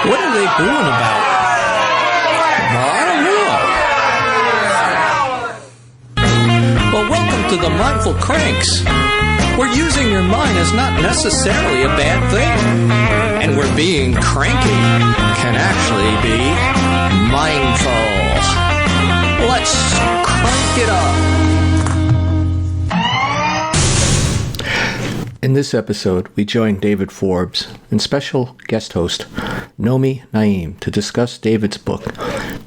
What are they booing about? Well, I don't know. Well, welcome to the Mindful Cranks, where using your mind is not necessarily a bad thing, and where being cranky can actually be mindful. Let's crank it up. In this episode, we join David Forbes and special guest host Nomi Naeem to discuss David's book,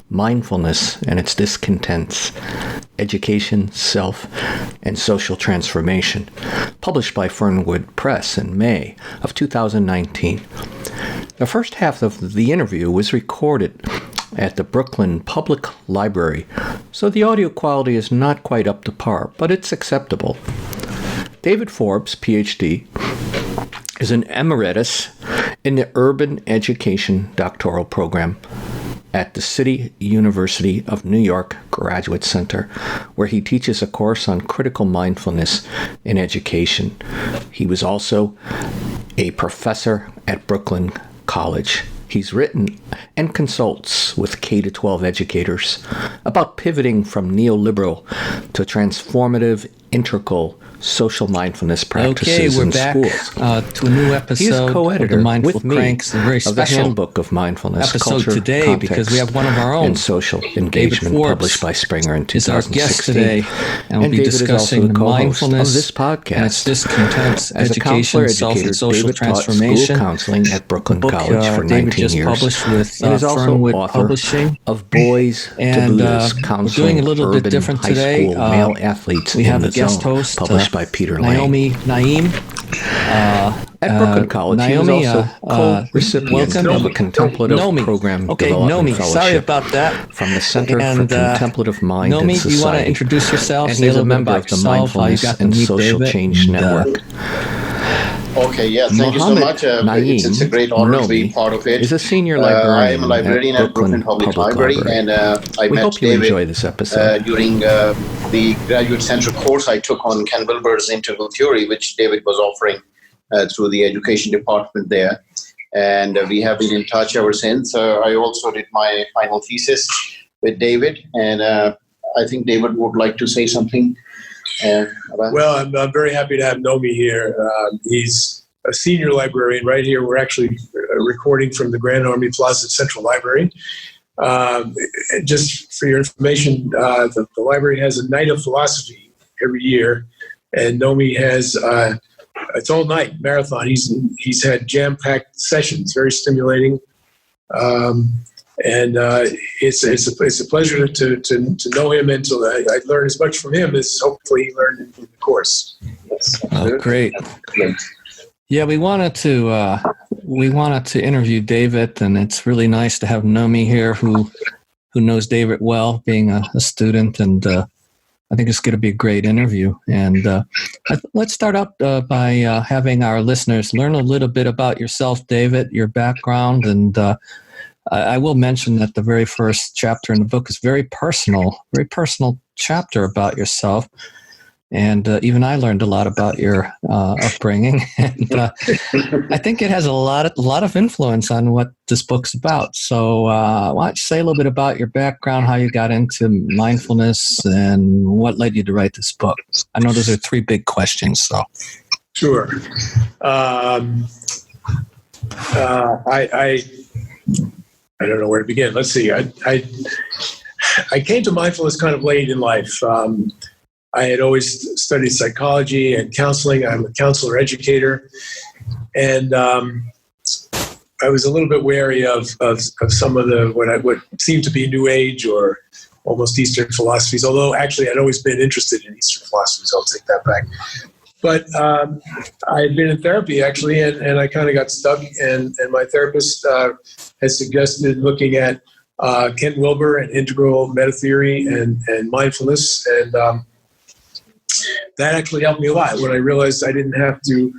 Mindfulness and Its Discontents, Education, Self, and Social Transformation, published by Fernwood Press in May of 2019. The first half of the interview was recorded at the Brooklyn Public Library, so the audio quality is not quite up to par, but it's acceptable. David Forbes, Ph.D., is an emeritus in the Urban Education Doctoral Program at the City University of New York Graduate Center, where he teaches a course on critical mindfulness in education. He was also a professor at Brooklyn College. He's written and consults with K-12 educators about pivoting from neoliberal to transformative, integral social mindfulness practices in schools. To a new episode. He is co-editor of the Mindful with me Cranks, a very of the special Handbook of Mindfulness, episode Culture, today Context, because we have one of our own, and Social Engagement, Forbes, published by Springer in is our 2016. guest today, and we'll be David discussing is also the co-host mindfulness of this podcast. and its discontents, As education, a self, counselor and social David transformation. Taught school counseling at Brooklyn book, College for David 19 just years, published with and is also Fernwood author Publishing. of Boys to And Buddhas, we're Counseling doing a little bit Urban different High today. School Male Athletes We in have the a guest Zone, host, published by Peter Lang. Nomi Naeem. At Brooklyn College, Naomi, he was also co-recipient of a contemplative program development fellowship sorry about that. from the Center for And, Contemplative Mind Nomi, and do you want to Society. introduce yourself? And say a he's a little bit member about of the yourself, how you Mindfulness got to and meet Social David, Change and, Network. Okay, yeah, thank you so much. It's a great honor to be part of it. Is a senior librarian I am a librarian at Brooklyn Public Library, and I we met hope you David enjoy this episode. during the graduate center course I took on Ken Wilber's integral theory, which David was offering through the education department there. And we have been in touch ever since. I also did my final thesis with David, and I think David would like to say something. Well, I'm very happy to have Nomi here. He's a senior librarian right here. We're actually recording from the Grand Army Plaza Central Library. Just for your information, the library has a night of philosophy every year, and Nomi has it's all night marathon. He's had jam-packed sessions, very stimulating. And it's a pleasure to know him, and I learn as much from him as hopefully he learned from the course. Oh, great! Yeah, we wanted to interview David, and it's really nice to have Nomi here, who knows David well, being a student, and I think it's going to be a great interview. And let's start out by having our listeners learn a little bit about yourself, David, your background, and I will mention that the very first chapter in the book is very personal chapter about yourself. And even I learned a lot about your upbringing. And I think it has a lot of influence on what this book's about. So why don't you say a little bit about your background, how you got into mindfulness, and what led you to write this book? I know those are three big questions. So Sure. I don't know where to begin. Let's see. I came to mindfulness kind of late in life. I had always studied psychology and counseling. I'm a counselor educator. And I was a little bit wary of some of the what seemed to be New Age or almost Eastern philosophies, although actually I'd always been interested in Eastern philosophies. I'll take that back. But I had been in therapy, actually, and I kind of got stuck. And my therapist has suggested looking at Kent Wilber and integral meta theory and mindfulness. And that actually helped me a lot when I realized I didn't have to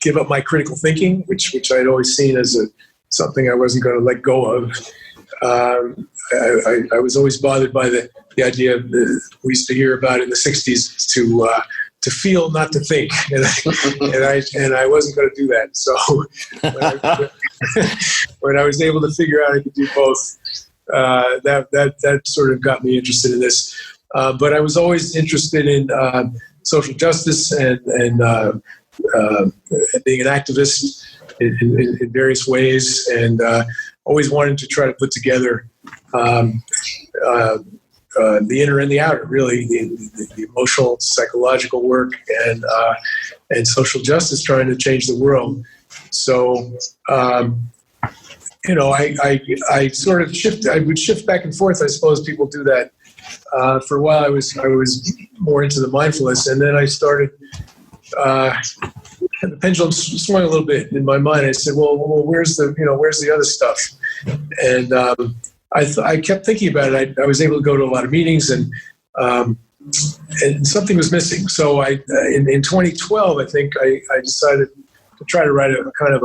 give up my critical thinking, which I'd always seen as something I wasn't going to let go of. I was always bothered by the idea of we used to hear about in the 60s to feel, not to think, and I wasn't going to do that. So when I was able to figure out I could do both, that sort of got me interested in this. But I was always interested in social justice and being an activist in various ways, and always wanted to try to put together the inner and the outer, really, the emotional, psychological work, and social justice, trying to change the world. So, I sort of I would shift back and forth. I suppose people do that. For a while, I was more into the mindfulness, and then I started. The pendulum swung a little bit in my mind. I said, "Well, where's the other stuff?" And I kept thinking about it. I was able to go to a lot of meetings, and something was missing. So in 2012, I think I decided to try to write a kind of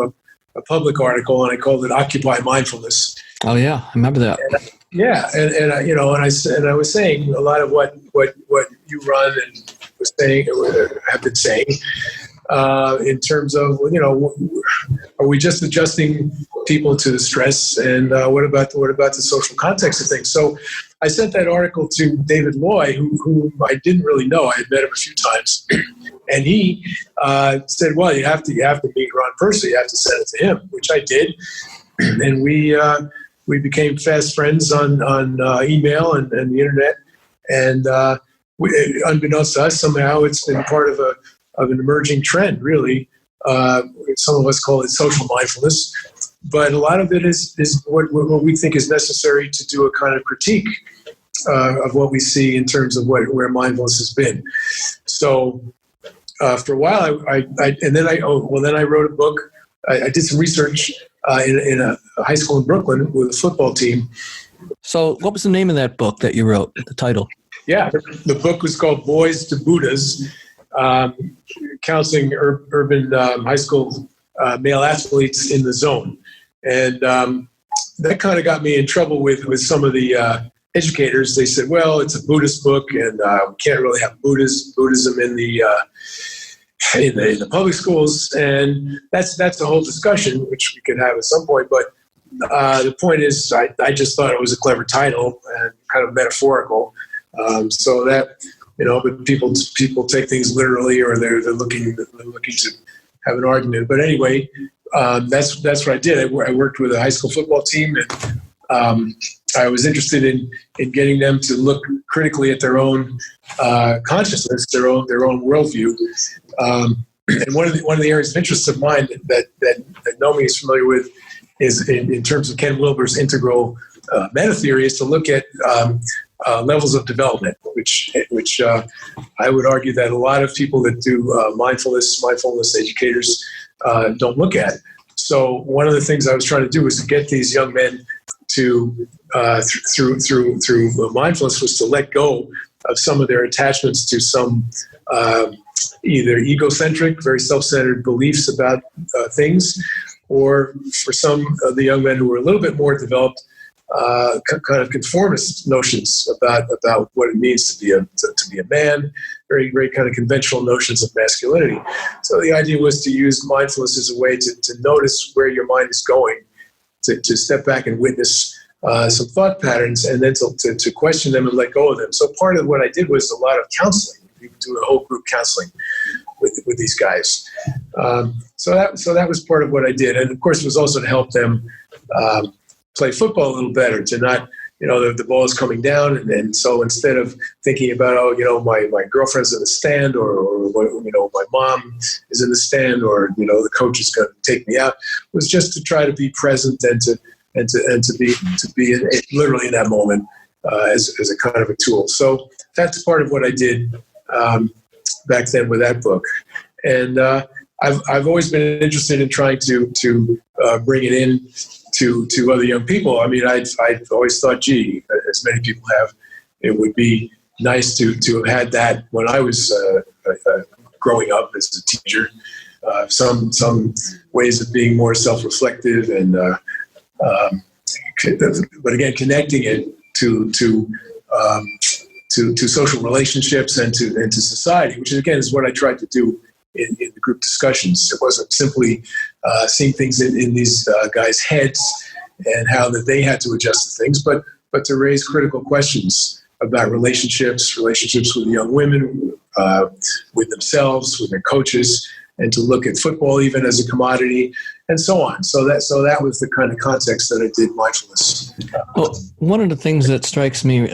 a public article, and I called it "Occupy Mindfulness." Oh yeah, I remember that. And I was saying a lot of what you run and was saying, have been saying, in terms of, are we just adjusting people to the stress, and what about the social context of things? So I sent that article to David Loy, whom I didn't really know. I had met him a few times, and he said, "Well, you have to meet Ron Percy. You have to send it to him," which I did, and we became fast friends on email and the internet, and unbeknownst to us, somehow it's been part of an emerging trend, really. Some of us call it social mindfulness, but a lot of it is what we think is necessary to do a kind of critique of what we see in terms of where mindfulness has been. So for a while, then I wrote a book. I did some research in a high school in Brooklyn with a football team. So what was the name of that book that you wrote, the title? Yeah, the book was called Boys to Buddhas, Counseling Urban High School Male Athletes in the Zone. And that kind of got me in trouble with some of the educators. They said, well, it's a Buddhist book, and we can't really have Buddhism in the public schools, and that's a whole discussion which we could have at some point. But the point is, I just thought it was a clever title and kind of metaphorical, so that but people take things literally, or they're looking to have an argument. But anyway, that's what I did. I worked with a high school football team, and I was interested in getting them to look critically at their own consciousness, their own worldview. And one of the areas of interest of mine that Nomi is familiar with is in terms of Ken Wilber's integral meta theory, is to look at levels of development, which I would argue that a lot of people that do mindfulness educators don't look at. So one of the things I was trying to do was to get these young men to through mindfulness, was to let go of some of their attachments to some either egocentric, very self-centered beliefs about things, or for some of the young men who were a little bit more developed, kind of conformist notions about what it means to be a man, very, very kind of conventional notions of masculinity. So the idea was to use mindfulness as a way to notice where your mind is going, to step back and witness some thought patterns, and then to question them and let go of them. So part of what I did was a lot of counseling. We would do a whole group counseling with these guys. So that was part of what I did, and of course it was also to help them play football a little better, to not, the ball is coming down, and so instead of thinking about, my girlfriend's in the stand, or my mom is in the stand, or the coach is going to take me out, was just to try to be present and to be literally in that moment as a kind of a tool. So that's part of what I did back then with that book, and I've always been interested in trying to bring it in to other young people. I mean, I've always thought, gee, as many people have, it would be nice to have had that when I was growing up as a teenager. Some ways of being more self-reflective, and but again, connecting it to social relationships and to society, which again is what I tried to do in the group discussions. It wasn't simply seeing things in these guys' heads and how that they had to adjust to things, but to raise critical questions about relationships with young women, with themselves, with their coaches, and to look at football even as a commodity, and so on. So that was the kind of context that I did mindfulness. Well, one of the things that strikes me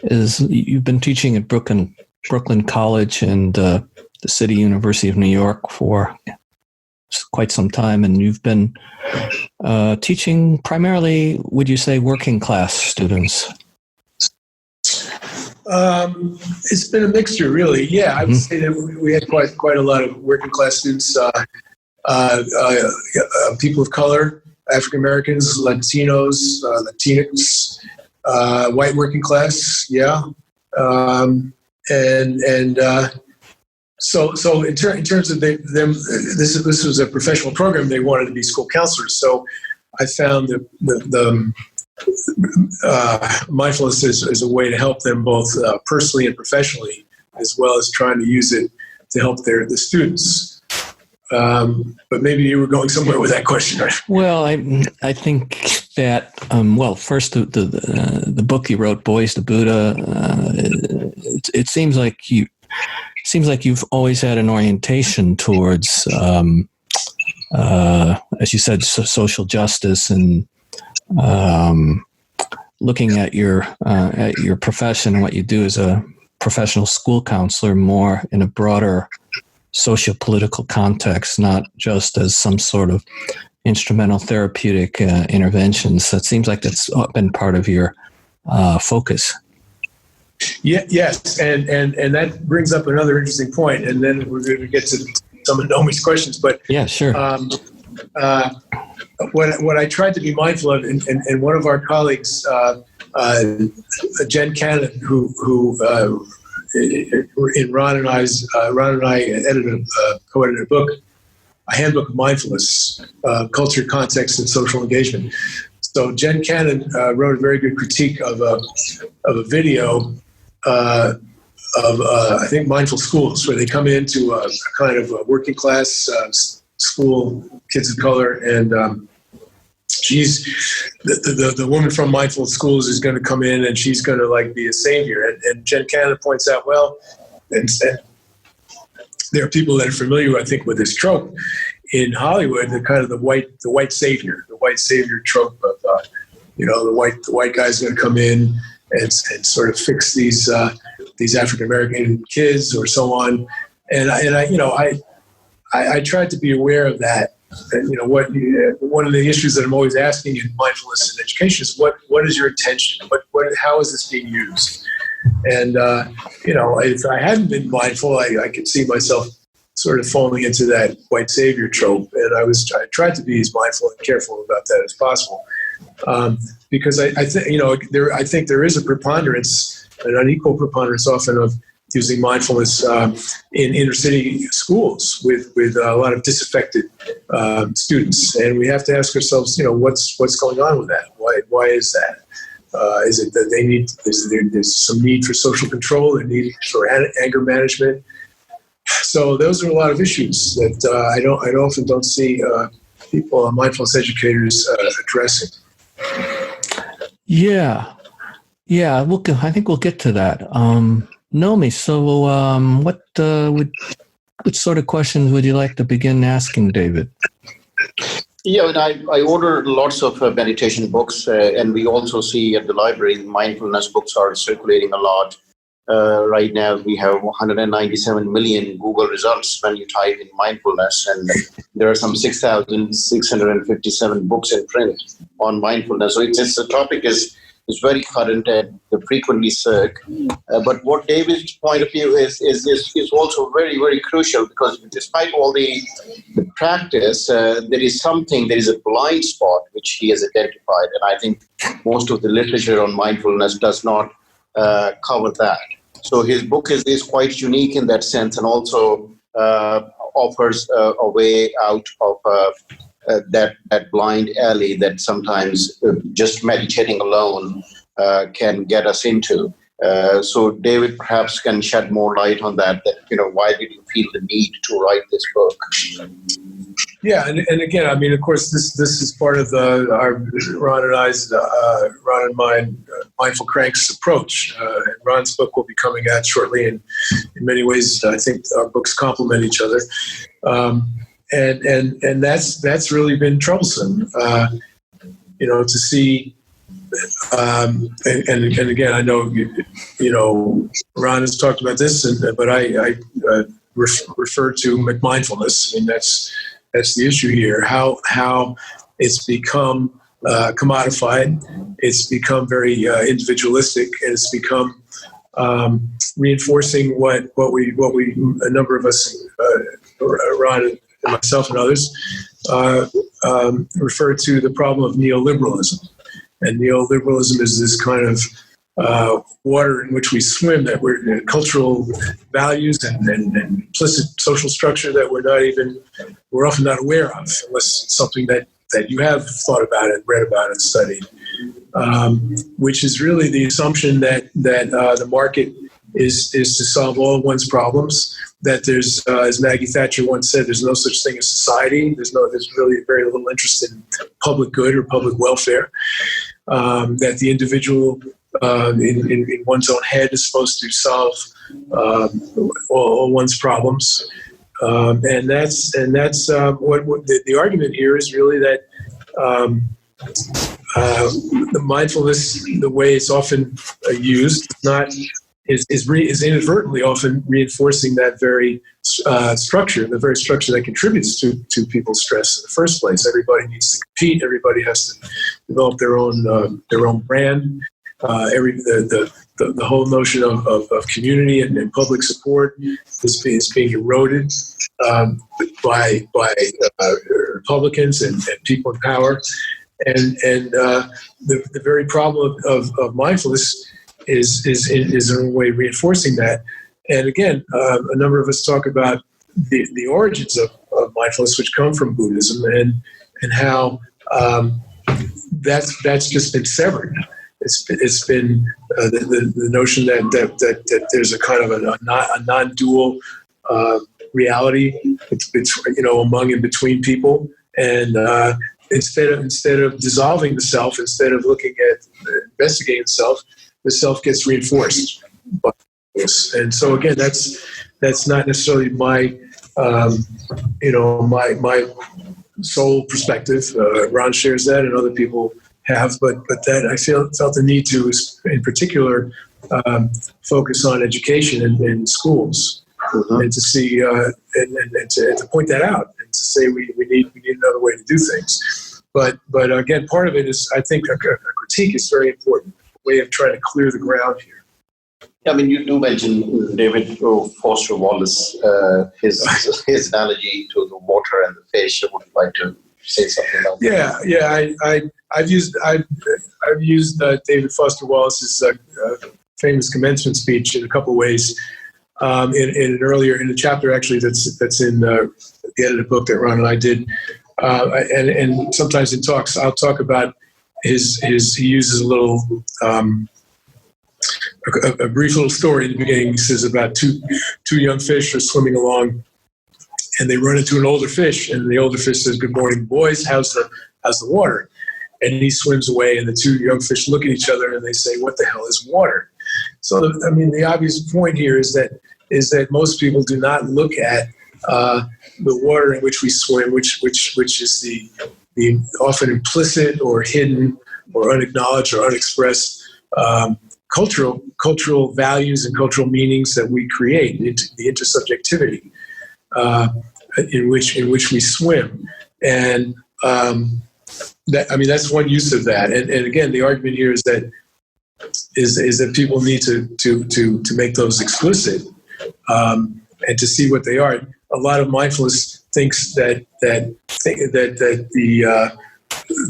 is you've been teaching at Brooklyn College and the City University of New York for quite some time, and you've been teaching primarily, would you say, working class students? It's been a mixture, really. Yeah, I would say that we had quite a lot of working class students, people of color, African Americans, Latinos, Latinx, white working class. Yeah, So in terms of them, this was a professional program. They wanted to be school counselors. So I found that the mindfulness is a way to help them both personally and professionally, as well as trying to use it to help the students. But maybe you were going somewhere with that question, right? Well, I think that first the book you wrote, Boys to Buddha. It seems like you've always had an orientation towards, as you said, social justice and looking at your profession and what you do as a professional school counselor more in a broader socio-political context, not just as some sort of instrumental therapeutic interventions. That seems like that's been part of your focus. Yeah, yes, and that brings up another interesting point, and then we're going to get to some of Nomi's questions. But yeah, sure. What I tried to be mindful of, and one of our colleagues, Jen Cannon, who in Ron and I co-edited a book, a handbook of mindfulness, culture, context, and social engagement. So Jen Cannon wrote a very good critique of a video of I think mindful schools, where they come into a kind of a working class school, kids of color, and she's the woman from Mindful Schools is going to come in, and she's going to be a savior. And Jen Cannon points out, and there are people that are familiar, I think, with this trope in Hollywood, the kind of the white savior trope of the white guy's going to come in and sort of fix these African American kids or so on. And I tried to be aware of that. And one of the issues that I'm always asking in mindfulness and education is what is your intention? How is this being used? And if I hadn't been mindful, I could see myself sort of falling into that white savior trope. And I tried to be as mindful and careful about that as possible, because I think there is a preponderance, an unequal preponderance often of using mindfulness in inner city schools with a lot of disaffected students, and we have to ask ourselves, what's going on with that? Why is that? Is it that there's some need for social control, a need for anger management? So those are a lot of issues that I often don't see people, mindfulness educators, addressing. Yeah. I think we'll get to that. Nomi, so what sort of questions would you like to begin asking David? Yeah, I ordered lots of meditation books, and we also see at the library mindfulness books are circulating a lot. Right now, we have 197 million Google results when you type in mindfulness, and there are some 6,657 books in print on mindfulness. So the topic is very current and frequently searched. But what David's point of view is also very, very crucial, because despite all the practice, there is a blind spot which he has identified. And I think most of the literature on mindfulness does not cover that. So his book is quite unique in that sense, and also offers a way out of that blind alley that sometimes just meditating alone can get us into. So David perhaps can shed more light on that, why did you feel the need to write this book? Yeah, and again, I mean, of course, this is part of our Ron and mine Mindful Cranks approach. And Ron's book will be coming out shortly, and in many ways, I think our books complement each other. And that's really been troublesome, to see. And again, I know Ron has talked about this, but I refer to McMindfulness. I mean, that's the issue here. How it's become commodified, it's become very individualistic, and it's become reinforcing what we a number of us, Ron and myself and others, refer to the problem of neoliberalism. And neoliberalism is this kind of water in which we swim, that we're cultural values and implicit social structure that we're often not aware of, unless it's something that you have thought about and read about and studied, which is really the assumption that the market is to solve all one's problems, that there's, as Maggie Thatcher once said, there's no such thing as society. There's really very little interest in public good or public welfare, that the individual in one's own head is supposed to solve all one's problems. And that's what the argument here is really, that the mindfulness, the way it's often used, is inadvertently often reinforcing that very structure, the very structure that contributes to people's stress in the first place. Everybody needs to compete. Everybody has to develop their own brand. The whole notion of community and public support is being eroded by Republicans and people in power, and the very problem of mindfulness is in a way reinforcing that. And again, a number of us talk about the origins of mindfulness, which come from Buddhism, and how that's just been severed. It's been the notion that there's a kind of a non-dual reality among and between people, and instead of dissolving the self, instead of looking at investigating the self gets reinforced by this. And so again, that's not necessarily my my sole perspective. Ron shares that, and other people have, but that I felt the need to, in particular, focus on education in schools, and to see and to point that out, and to say we need another way to do things. But again, part of it is, I think, a critique is very important, a way of trying to clear the ground here. I mean, you do mention David Foster Wallace, his analogy to the water and the fish. I would like to say something about that. Yeah. I've used David Foster Wallace's famous commencement speech in a couple of ways. In a chapter actually that's in the edited book that Ron and I did, and sometimes in talks I'll talk about he uses a little. A brief little story in the beginning. He says about two young fish are swimming along, and they run into an older fish, and the older fish says, "Good morning, boys. How's the water?" And he swims away, and the two young fish look at each other, and they say, "What the hell is water?" So, the obvious point here is that most people do not look at the water in which we swim, which is the often implicit or hidden or unacknowledged or unexpressed cultural values and cultural meanings that we create, the intersubjectivity in which we swim, and that's one use of that. And again, the argument here is that people need to make those explicit, and to see what they are. A lot of mindfulness thinks that the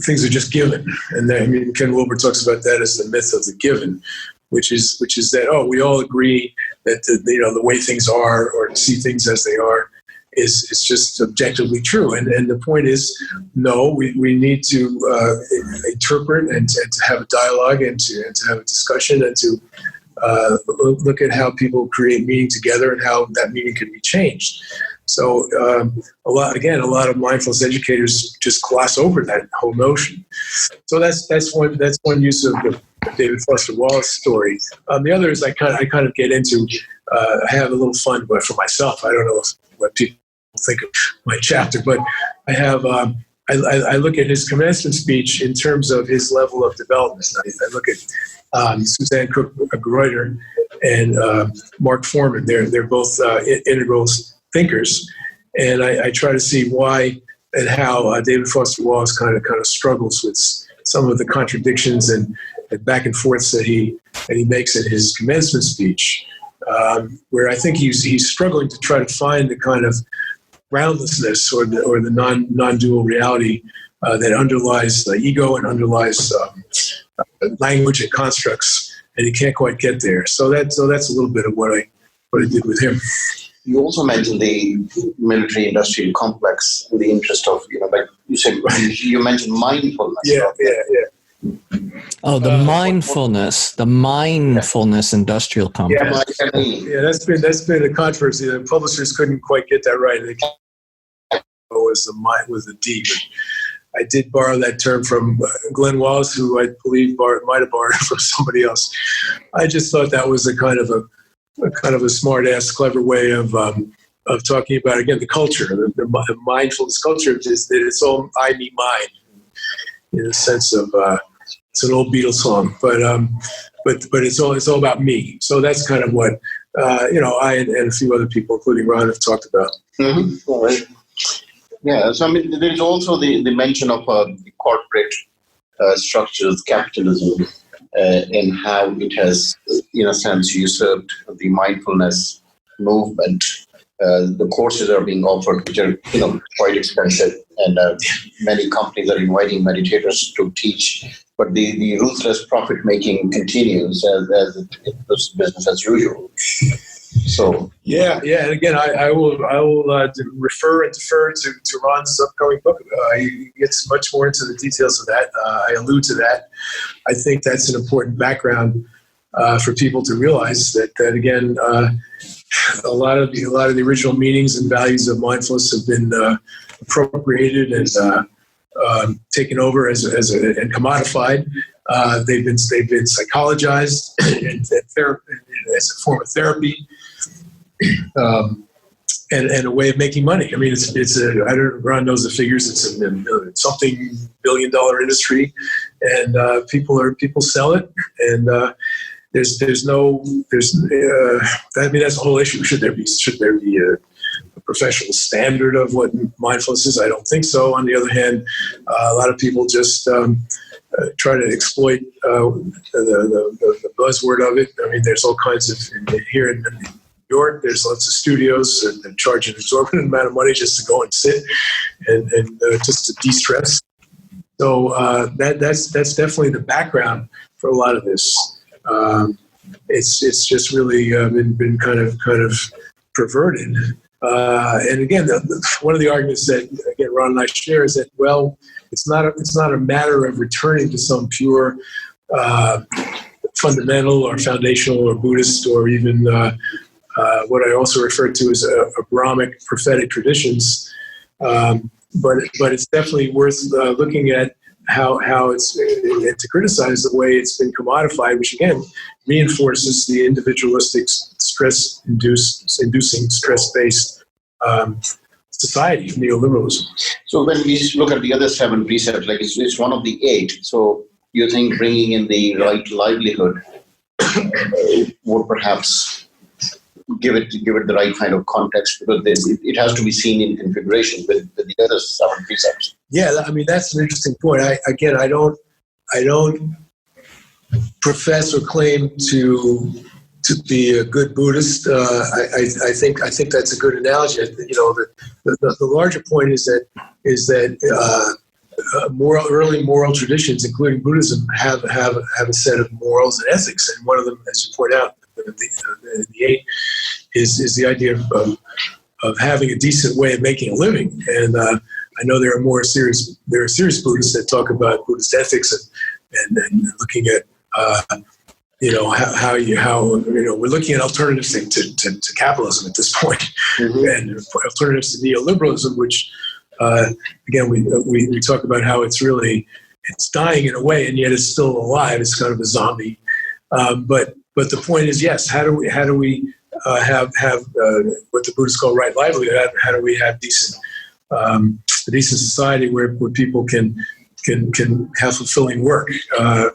things are just given, and Ken Wilber talks about that as the myth of the given, which is that we all agree that the way things are, or see things as they are, is just objectively true. And the point is, no, we need to interpret and to have a dialogue and to have a discussion and to look at how people create meaning together and how that meaning can be changed. So a lot of mindfulness educators just gloss over that whole notion. So that's one use of the David Foster Wallace story. The other is I kind of get into. I have a little fun, but for myself, I don't know what people think of my chapter, but I have. I look at his commencement speech in terms of his level of development. I look at Suzanne Cook-Greuter and Mark Foreman. They're both integral thinkers, and I try to see why and how David Foster Wallace kind of struggles with some of the contradictions and back and forths that he makes in his commencement speech, where I think he's struggling to try to find the kind of groundlessness or the non-dual reality that underlies the ego and underlies language and constructs, and he can't quite get there. So that's a little bit of what I did with him. You also mentioned the military-industrial complex in the interest of, like you said, you mentioned mindfulness. Yeah. Oh, the mindfulness industrial complex. Yeah, that's been a controversy. The publishers couldn't quite get that right. They was a D. But I did borrow that term from Glenn Wallace, who I believe might have borrowed it from somebody else. I just thought that was a kind of a smart-ass, clever way of talking about, again, the culture, the mindfulness culture is that it's all I, me, mine, in the sense of it's an old Beatles song, but it's all about me. So that's kind of what I and a few other people, including Ron, have talked about. Mm-hmm. All right. Yeah. So there's also the mention of the corporate structures, capitalism, and how it has, in a sense, usurped the mindfulness movement. The courses are being offered, which are quite expensive, and many companies are inviting meditators to teach. But the ruthless profit making continues as it's business as usual. So yeah, and again, I will refer and defer to Ron's upcoming book. He gets much more into the details of that. I allude to that. I think that's an important background for people to realize that again, a lot of the original meanings and values of mindfulness have been appropriated and taken over and commodified. They've been psychologized and as a form of therapy, and a way of making money. I mean, Ron knows the figures. It's a something $billion industry, and people sell it, and there's that's the whole issue. Should there be a professional standard of what mindfulness is? I don't think so. On the other hand, a lot of people just try to exploit the buzzword of it. I mean, there's all kinds of here in New York. There's lots of studios that charge an exorbitant amount of money just to go and sit and just to de-stress. So that's definitely the background for a lot of this. It's just really been kind of perverted. And again, one of the arguments that again Ron and I share is that it's not a matter of returning to some pure fundamental or foundational or Buddhist or even what I also refer to as Abrahamic prophetic traditions, but it's definitely worth looking at how it's to criticize the way it's been commodified, which again reinforces the individualistic, inducing stress-based society of neoliberalism. So when we look at the other 7 precepts, like it's one of the 8. So you think bringing in the right livelihood would perhaps give it the right kind of context, because it has to be seen in configuration with the other 7 precepts. Yeah, I mean that's an interesting point. I don't profess or claim to be a good Buddhist. I think that's a good analogy. The larger point is that early moral traditions, including Buddhism, have a set of morals and ethics, and one of them, as you point out, the 8 is the idea of having a decent way of making a living. And I know there are serious Buddhists that talk about Buddhist ethics and looking at how we're looking at alternatives to capitalism at this point, and alternatives to neoliberalism, which again we talk about how it's dying in a way, and yet it's still alive. It's kind of a zombie. But the point is, yes, how do we have what the Buddhists call right livelihood? How do we have a decent society where people can have fulfilling work? I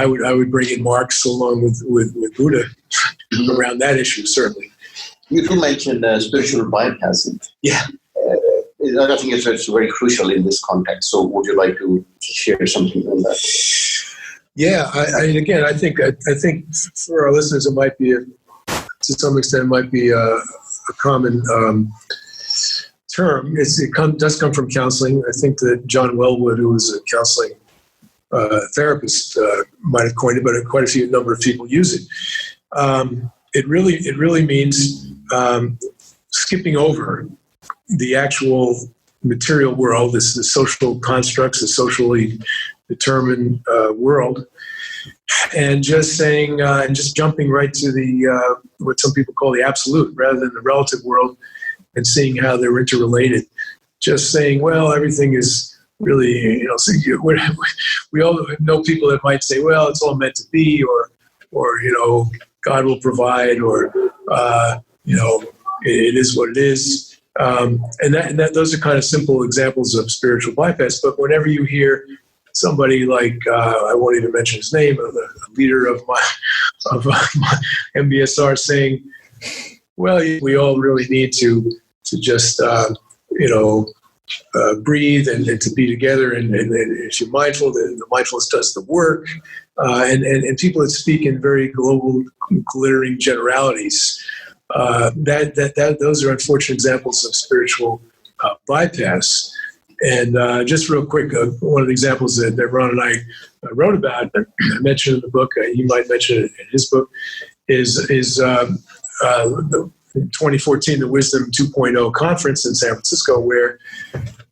would bring in Marx along with Buddha around that issue, certainly. You do mention spiritual bypassing. Yeah. I think it's very crucial in this context. So would you like to share something on that? Yeah, I think for our listeners, it might be, to some extent, a common term. It does come from counseling. I think that John Wellwood, who was a counseling therapist, might have coined it, but quite a number of people use it. It really means skipping over the actual material world, the social constructs, the socially determined world, and just saying, and just jumping right to the what some people call the absolute, rather than the relative world, and seeing how they're interrelated. Just saying, well, everything is really, we all know people that might say, well, it's all meant to be, or God will provide, or it is what it is. And those are kind of simple examples of spiritual bypass. But whenever you hear somebody like, I won't even mention his name, the leader of my MBSR, saying, well, we all really need to just breathe and to be together, and if you're mindful, then the mindfulness does the work, and people that speak in very global, glittering generalities. Those are unfortunate examples of spiritual bypass. And just real quick, one of the examples that Ron and I wrote about, I mentioned in the book, he might mention it in his book, is in 2014, the Wisdom 2.0 conference in San Francisco, where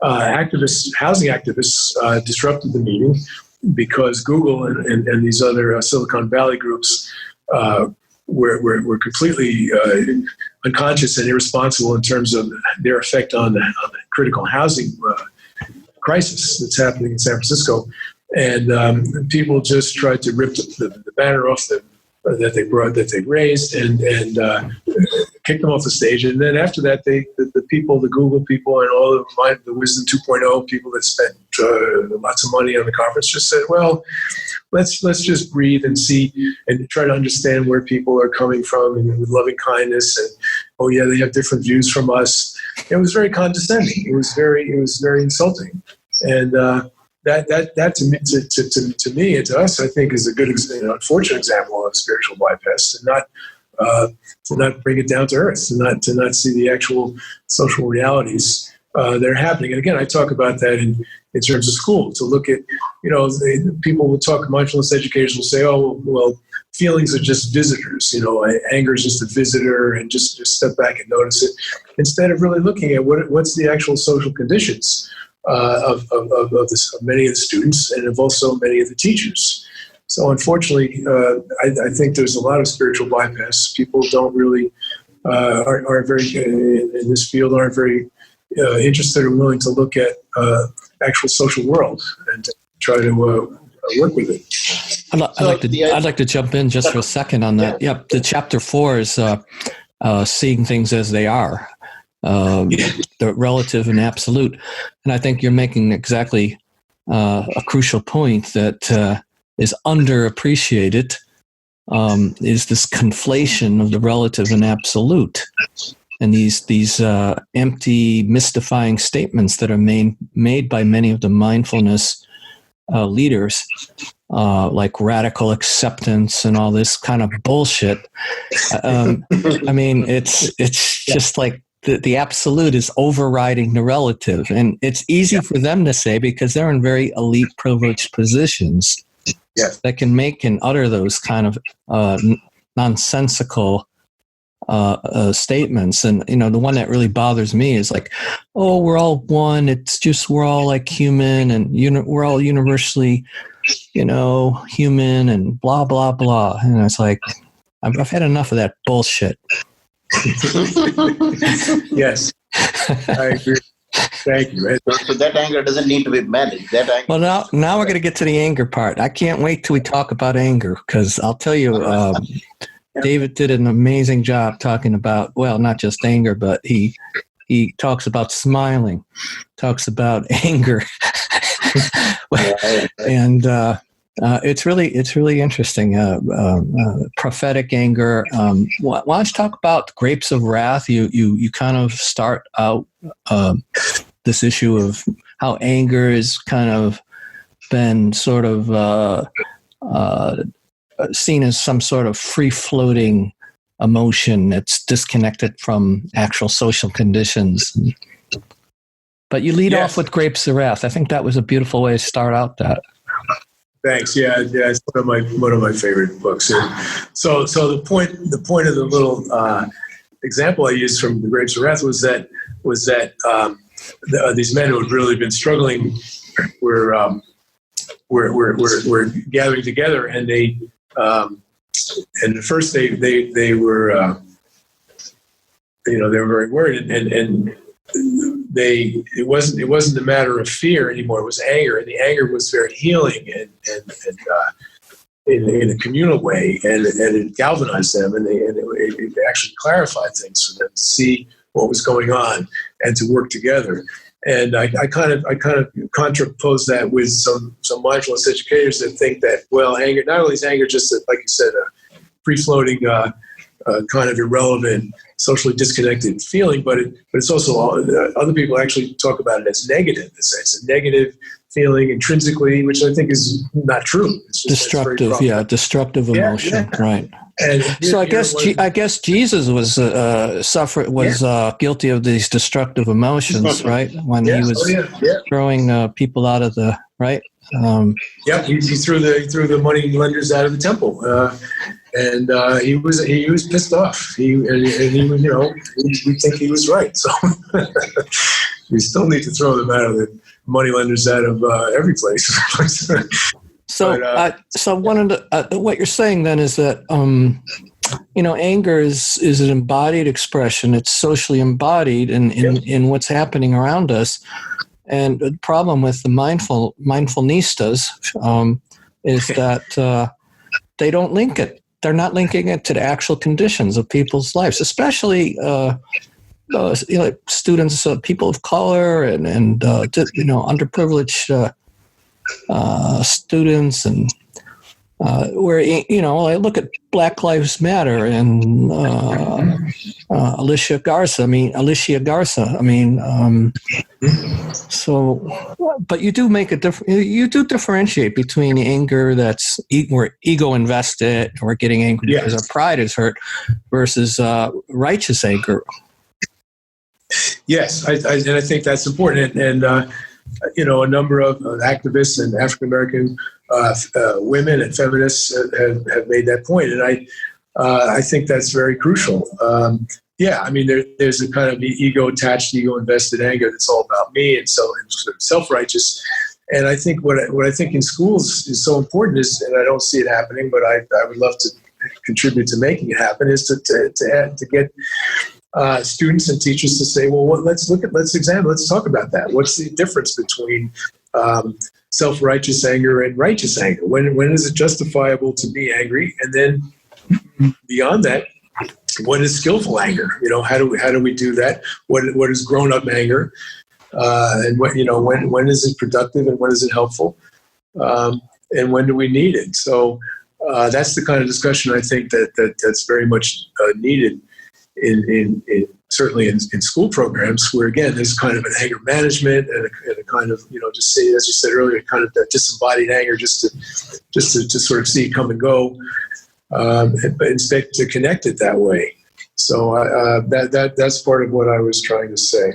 housing activists disrupted the meeting because Google and these other Silicon Valley groups were completely unconscious and irresponsible in terms of their effect on the critical housing crisis that's happening in San Francisco. And people just tried to rip the banner off that they raised and kicked them off the stage. And then after that, the Google people and all of the Wisdom 2.0 people that spent lots of money on the conference just said, well, let's just breathe and see and try to understand where people are coming from, and with loving kindness. And oh yeah, they have different views from us. It was very condescending. It was very insulting. And that to me and to us, I think, is a good, unfortunate example of spiritual bypass, to not bring it down to earth, to not see the actual social realities that are happening. And again, I talk about that in terms of school, to look at, people will talk, mindfulness educators will say, oh, well, feelings are just visitors, anger is just a visitor, and just step back and notice it, instead of really looking at what's the actual social conditions of many of the students, and of also many of the teachers. So unfortunately, I think there's a lot of spiritual bypass. People don't really aren't very in this field, aren't very interested or willing to look at actual social world and to try to work with it. I'd like to jump in just for a second on that. Yeah, the chapter 4 is seeing things as they are. The relative and absolute. And I think you're making exactly a crucial point that is underappreciated, is this conflation of the relative and absolute, and these empty, mystifying statements that are made by many of the mindfulness leaders, like radical acceptance and all this kind of bullshit. It's just like the absolute is overriding the relative. And it's easy for them to say because they're in very elite, privileged positions that can make and utter those kind of nonsensical statements. And, the one that really bothers me is like, oh, we're all one. It's just we're all like human, and we're all universally human and blah, blah, blah. And it's like, I've had enough of that bullshit. Yes, I agree. Thank you. So that anger doesn't need to be managed. That anger. Well, now we're going to get to the anger part. I can't wait till we talk about anger, because I'll tell you, David did an amazing job talking about, well, not just anger, but he talks about smiling, talks about anger, and it's really interesting. Prophetic anger. Why don't you talk about Grapes of Wrath? You kind of start out this issue of how anger is kind of been sort of seen as some sort of free-floating emotion that's disconnected from actual social conditions. But you lead off with Grapes of Wrath. I think that was a beautiful way to start out that. Thanks. Yeah, it's one of my favorite books. And so the point of the little example I used from the Grapes of Wrath was that these men who had really been struggling were gathering together, and they and at first they were they were very worried, and it wasn't a matter of fear anymore. It was anger, and the anger was very healing and in a communal way, and it galvanized them, and it actually clarified things for them to see what was going on and to work together. And I kind of contrapose that with some mindfulness educators that think that, well, anger, not only is anger just like you said, a free-floating kind of irrelevant, socially disconnected feeling, but it's also other people actually talk about it as negative. It's a negative feeling intrinsically, which I think is not true. It's just destructive emotion, right? And so I guess Jesus was guilty of these destructive emotions, right? When he was throwing people out of the right. He threw the money lenders out of the temple, and he was pissed off. He we think he was right. So we still need to throw them out of the money lenders out of every place. So one of the what you're saying then is that anger is an embodied expression. It's socially embodied in what's happening around us. And the problem with the mindfulnistas is that they don't link it. They're not linking it to the actual conditions of people's lives, especially students, people of color, and underprivileged students, and where I look at Black Lives Matter and Alicia Garza. But you do make a difference. You do differentiate between anger that's we're ego invested, or getting angry because our pride is hurt, versus righteous anger. Yes, and I think that's important. And a number of activists and African American women and feminists have made that point, and I think that's very crucial. There's a kind of ego-attached, ego-invested anger that's all about me and self-righteous. And I think what I think in schools is so important is, and I don't see it happening, but I would love to contribute to making it happen, is to get students and teachers to say, well, let's examine, let's talk about that. What's the difference between self-righteous anger and righteous anger? When is it justifiable to be angry? And then beyond that, what is skillful anger? How do we do that? What is grown-up anger? And when is it productive and when is it helpful? And when do we need it? So that's the kind of discussion I think that's very much needed in certainly in school programs, where again there's kind of an anger management and a kind of just say, as you said earlier, kind of that disembodied anger, just to sort of see it come and go, but instead to connect it that way. So that's part of what I was trying to say.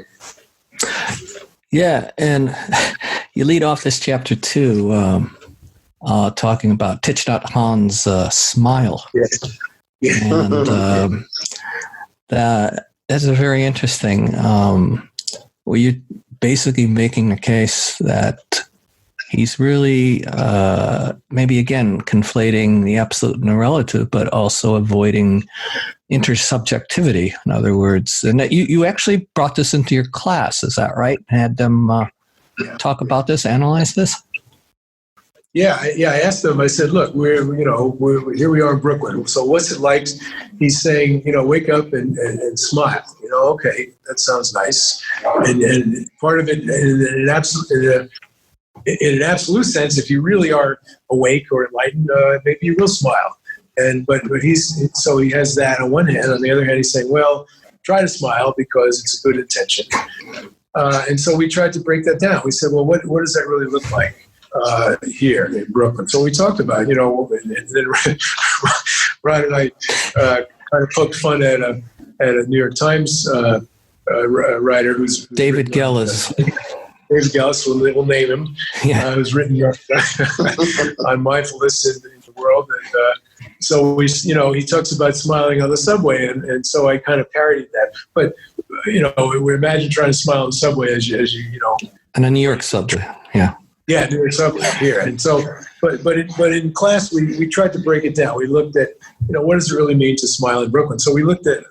Yeah, and you lead off this chapter too, talking about Thich Nhat Hanh's smile. Yeah. And that's a very interesting, where you're basically making the case that he's really maybe again conflating the absolute and the relative, but also avoiding intersubjectivity. In other words, and that you actually brought this into your class, is that right? Had them talk about this, analyze this. Yeah. I asked them. I said, "Look, we're here. We are in Brooklyn. So what's it like?" He's saying, "Wake up and smile." Okay, that sounds nice. And part of it, in an absolute sense, if you really are awake or enlightened, maybe you will smile. But he has that on one hand. On the other hand, he's saying, "Well, try to smile because it's a good intention." And so we tried to break that down. We said, "Well, what does that really look like here in Brooklyn?" So we talked about, and then Ron and I kind of poked fun at a New York Times writer who's David Gellis. David Gellis, we'll name him. Yeah. Who's written on mindfulness in the world, and so he talks about smiling on the subway, and so I kind of parodied that. But we imagine trying to smile on the subway as you and a New York subway, yeah. Yeah, New York subway here, and so, but in class we tried to break it down. We looked at what does it really mean to smile in Brooklyn. So we looked at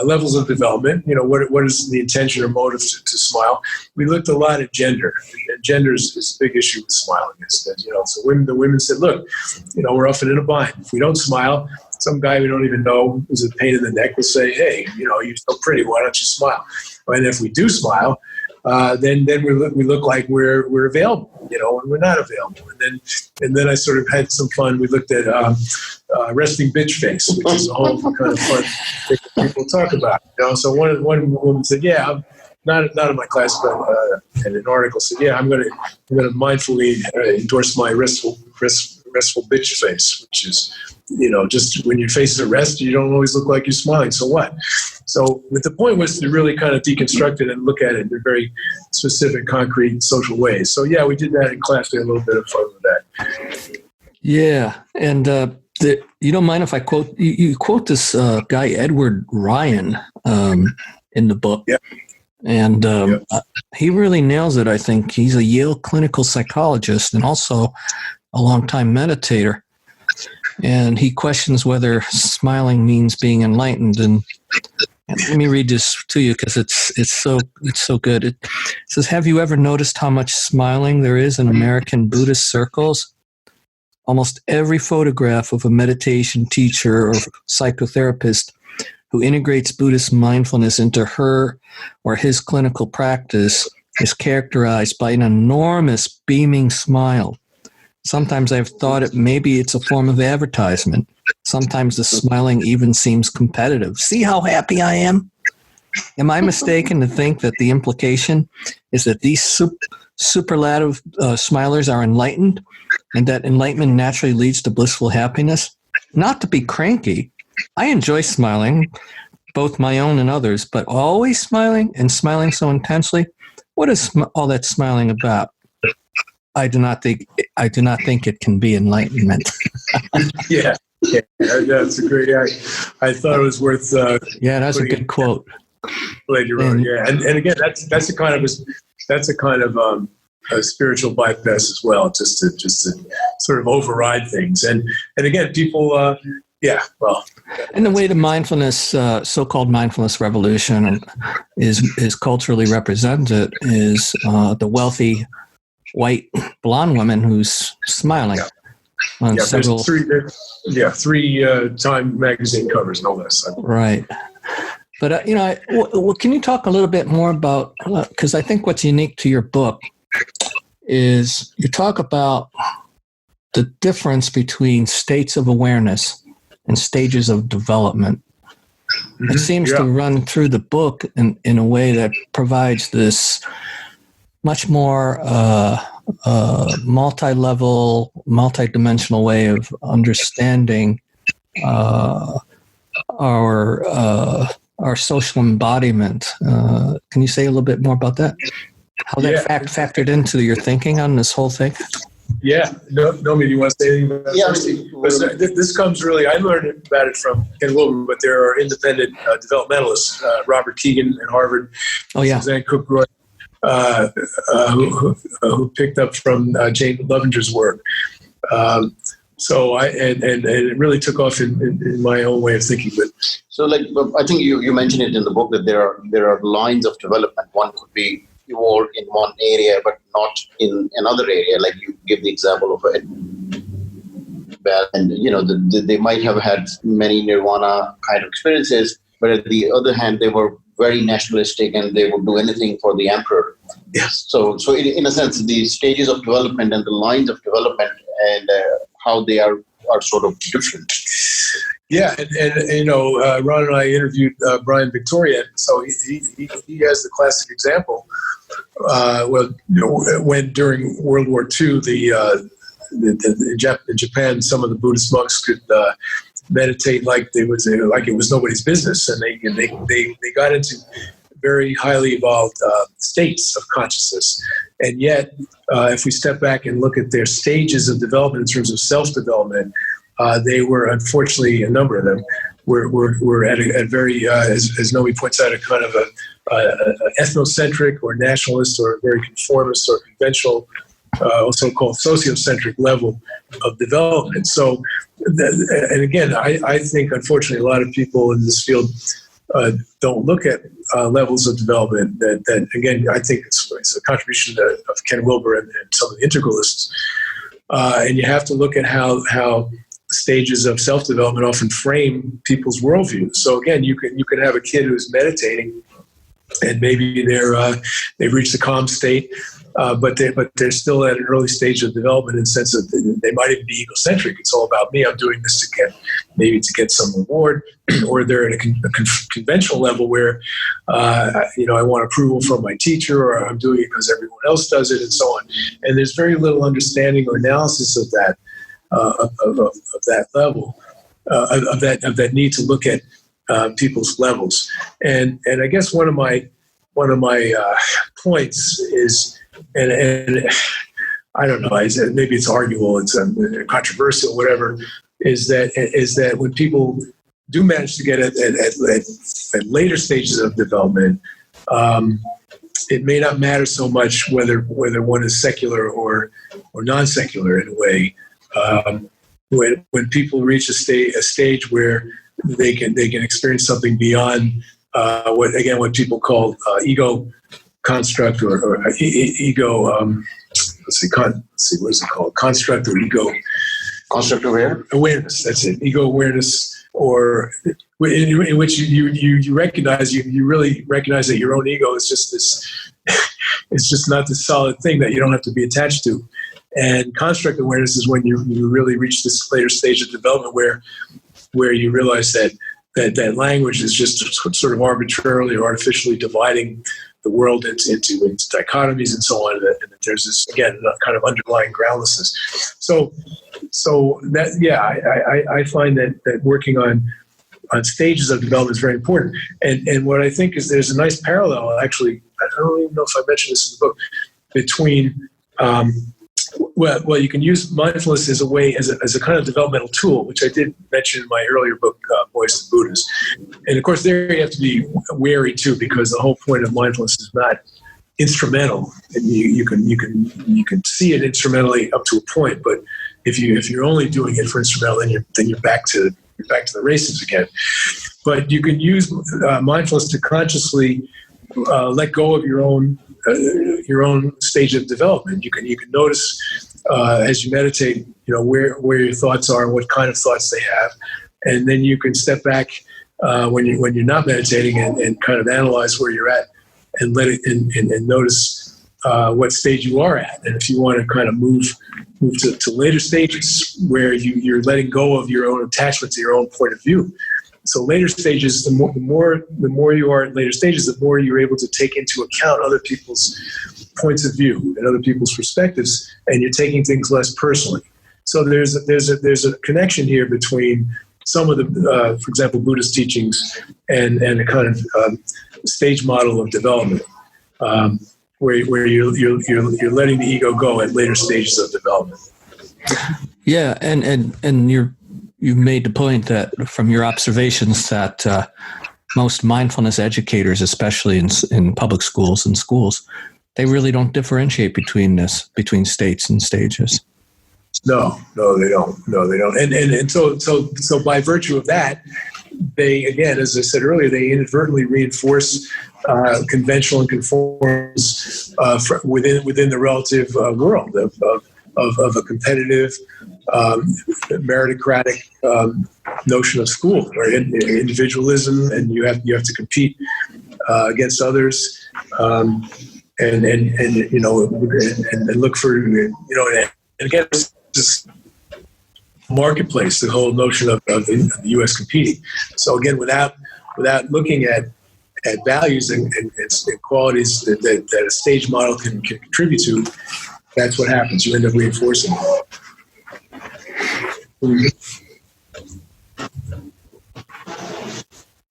levels of development. What is the intention or motive to smile? We looked a lot at gender, and gender is a big issue with smiling. Is that so the women said, look, we're often in a bind. If we don't smile, some guy we don't even know who's a pain in the neck will say, hey, you're so pretty. Why don't you smile? And if we do smile, then we look like we're available, and we're not available. And then I sort of had some fun. We looked at resting bitch face, which is a whole kind of fun thing that people talk about. So one woman said, "Yeah, I'm not in my class, but in an article said, yeah, I'm going to mindfully endorse my restful bitch face, which is." Just when your face is at rest, you don't always look like you're smiling. So what? So the point was to really kind of deconstruct it and look at it in very specific, concrete, social ways. So yeah, we did that in class. We had a little bit of fun with that. Yeah, and you don't mind if I quote you quote this guy Edward Ryan in the book. Yeah. And he really nails it. I think he's a Yale clinical psychologist and also a longtime meditator. And he questions whether smiling means being enlightened. And let me read this to you because it's so good. It says, "Have you ever noticed how much smiling there is in American Buddhist circles? Almost every photograph of a meditation teacher or psychotherapist who integrates Buddhist mindfulness into her or his clinical practice is characterized by an enormous beaming smile. Sometimes I've thought maybe it's a form of advertisement. Sometimes the smiling even seems competitive. See how happy I am? Am I mistaken to think that the implication is that these superlative smilers are enlightened and that enlightenment naturally leads to blissful happiness? Not to be cranky. I enjoy smiling, both my own and others, but always smiling and smiling so intensely? What is all that smiling about? I do not think it can be enlightenment." Yeah, that's a great. I thought it was worth. Yeah, that's a good quote. Later on, yeah, and again, that's a kind of a spiritual bypass as well, just to sort of override things, and again, people. And the way the mindfulness, so-called mindfulness revolution, is culturally represented is the wealthy white blonde woman who's smiling on several. Three Time magazine covers, no less. Right, but can you talk a little bit more about? Because I think what's unique to your book is you talk about the difference between states of awareness and stages of development. Mm-hmm. It seems to run through the book in a way that provides this much more multi-level, multi-dimensional way of understanding our social embodiment. Can you say a little bit more about that? How that factored into your thinking on this whole thing? Yeah. Nomi, do you want to say anything about that? This comes really, I learned about it from Ken Wilber, but there are independent developmentalists, Robert Keegan at Harvard, Suzanne Cook-Roy who picked up from Jane Lovinger's work. So it really took off in my own way of thinking. But so, like, I think you mentioned it in the book that there are lines of development. One could be evolved in one area, but not in another area. Like you give the example of it. And they might have had many nirvana kind of experiences, but on the other hand, they were very nationalistic and they would do anything for the emperor. Yes. So in a sense, the stages of development and the lines of development and how they are sort of different. Yeah, and Ron and I interviewed Brian Victoria, so he has the classic example. When during World War II, in Japan, some of the Buddhist monks could meditate like it was nobody's business, and they got into very highly evolved states of consciousness. And yet, if we step back and look at their stages of development in terms of self-development, they were, unfortunately, a number of them were at a very, as Nomi points out, a kind of a ethnocentric or nationalist or very conformist or conventional, also called sociocentric level of development. So, and again, I think, unfortunately, a lot of people in this field don't look at levels of development that again, I think it's a contribution of Ken Wilber and some of the integralists. And you have to look at how stages of self-development often frame people's worldview. So again, you can have a kid who's meditating, and maybe they've reached a calm state, but they're still at an early stage of development in the sense that they might even be egocentric. It's all about me. I'm doing this to get some reward, or they're at a conventional level where I want approval from my teacher, or I'm doing it because everyone else does it, and so on. And there's very little understanding or analysis of that of that level of that need to look at people's levels. And I guess one of my points is, and I don't know, maybe it's arguable, it's controversial, whatever, is that when people do manage to get at later stages of development, it may not matter so much whether one is secular or non-secular in a way. When people reach a stage where they can experience something beyond what people call ego construct or ego. What is it called? Construct or ego? Construct awareness. That's it. Ego awareness, or in which you recognize you really recognize that your own ego is just this. It's just not this solid thing that you don't have to be attached to. And construct awareness is when you really reach this later stage of development where you realize that language is just sort of arbitrarily or artificially dividing the world into dichotomies and so on, and that there's this, again, kind of underlying groundlessness. So that, yeah, I find that working on stages of development is very important. And what I think is there's a nice parallel, actually, I don't even know if I mentioned this in the book, between well, you can use mindfulness as a way, as a kind of developmental tool, which I did mention in my earlier book, Boys to Buddhas. And of course, there you have to be wary too, because the whole point of mindfulness is not instrumental. And you can see it instrumentally up to a point, but if you're only doing it for instrumental, then you're back to the races again. But you can use mindfulness to consciously let go of your own stage of development. You can notice as you meditate, where your thoughts are, what kind of thoughts they have, and then you can step back when you're not meditating and kind of analyze where you're at and let it and notice what stage you are at. And if you want to kind of move to later stages where you're letting go of your own attachment to your own point of view. So later stages, the more you are at later stages, the more you're able to take into account other people's points of view and other people's perspectives, and you're taking things less personally. So there's a connection here between some of the, for example, Buddhist teachings and a kind of stage model of development, where you're letting the ego go at later stages of development. Yeah, and you've made the point that from your observations that most mindfulness educators, especially in public schools and schools, they really don't differentiate between states and stages. No, they don't. And so by virtue of that, they, again, as I said earlier, they inadvertently reinforce conventional and conforms within the relative world of a competitive, meritocratic notion of school, or individualism, and you have to compete against others, and look for, and again, this is marketplace, the whole notion of the U.S. competing. So again, without looking at values and qualities that a stage model can contribute to, that's what happens. You end up reinforcing it.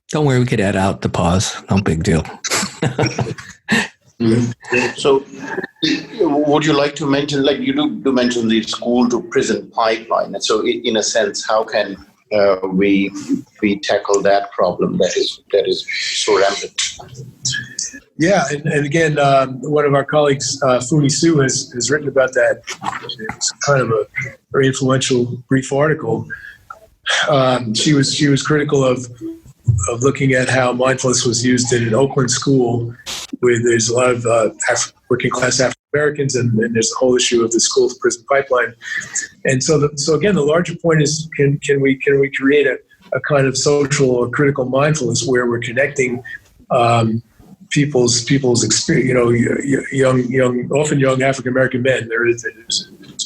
Don't worry, we could add out the pause. No big deal. So, would you like to mention, like you do mention the school to prison pipeline, and so in a sense, how can we tackle that problem that is so rampant? Yeah, and again, one of our colleagues, Fumi Su, has written about that. It's kind of a very influential brief article. She was critical of looking at how mindfulness was used in an Oakland school where there's a lot of working class African Americans, and there's the whole issue of the school to prison pipeline. And so again, the larger point is, can we create a kind of social or critical mindfulness where we're connecting people's experience, often young African American men. There's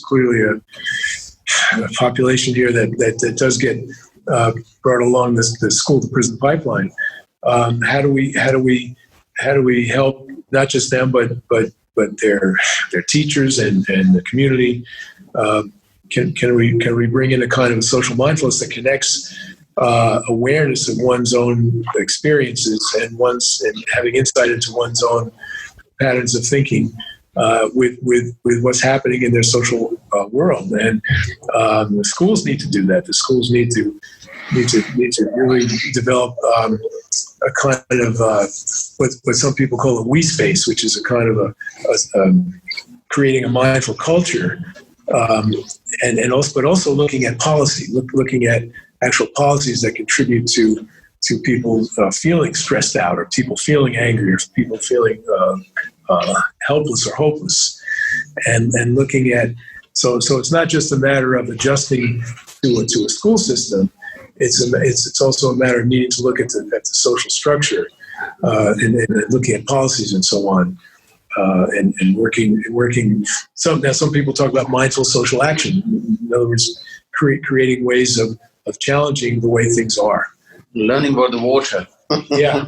clearly a population here that does get brought along the school to prison pipeline. How do we help not just them but their teachers and the community? Can we bring in a kind of a social mindfulness that connects awareness of one's own experiences and having insight into one's own patterns of thinking with what's happening in their social world? And the schools need to do that. The schools need to really develop a kind of what some people call a we space, which is a kind of a creating a mindful culture, but also looking at policy, looking at actual policies that contribute to people feeling stressed out, or people feeling angry, or people feeling helpless or hopeless, and looking at so it's not just a matter of adjusting to a school system. It's also a matter of needing to look at the social structure and looking at policies and so on, and working. Some people talk about mindful social action. In other words, creating ways of challenging the way things are. Learning about the water. Yeah.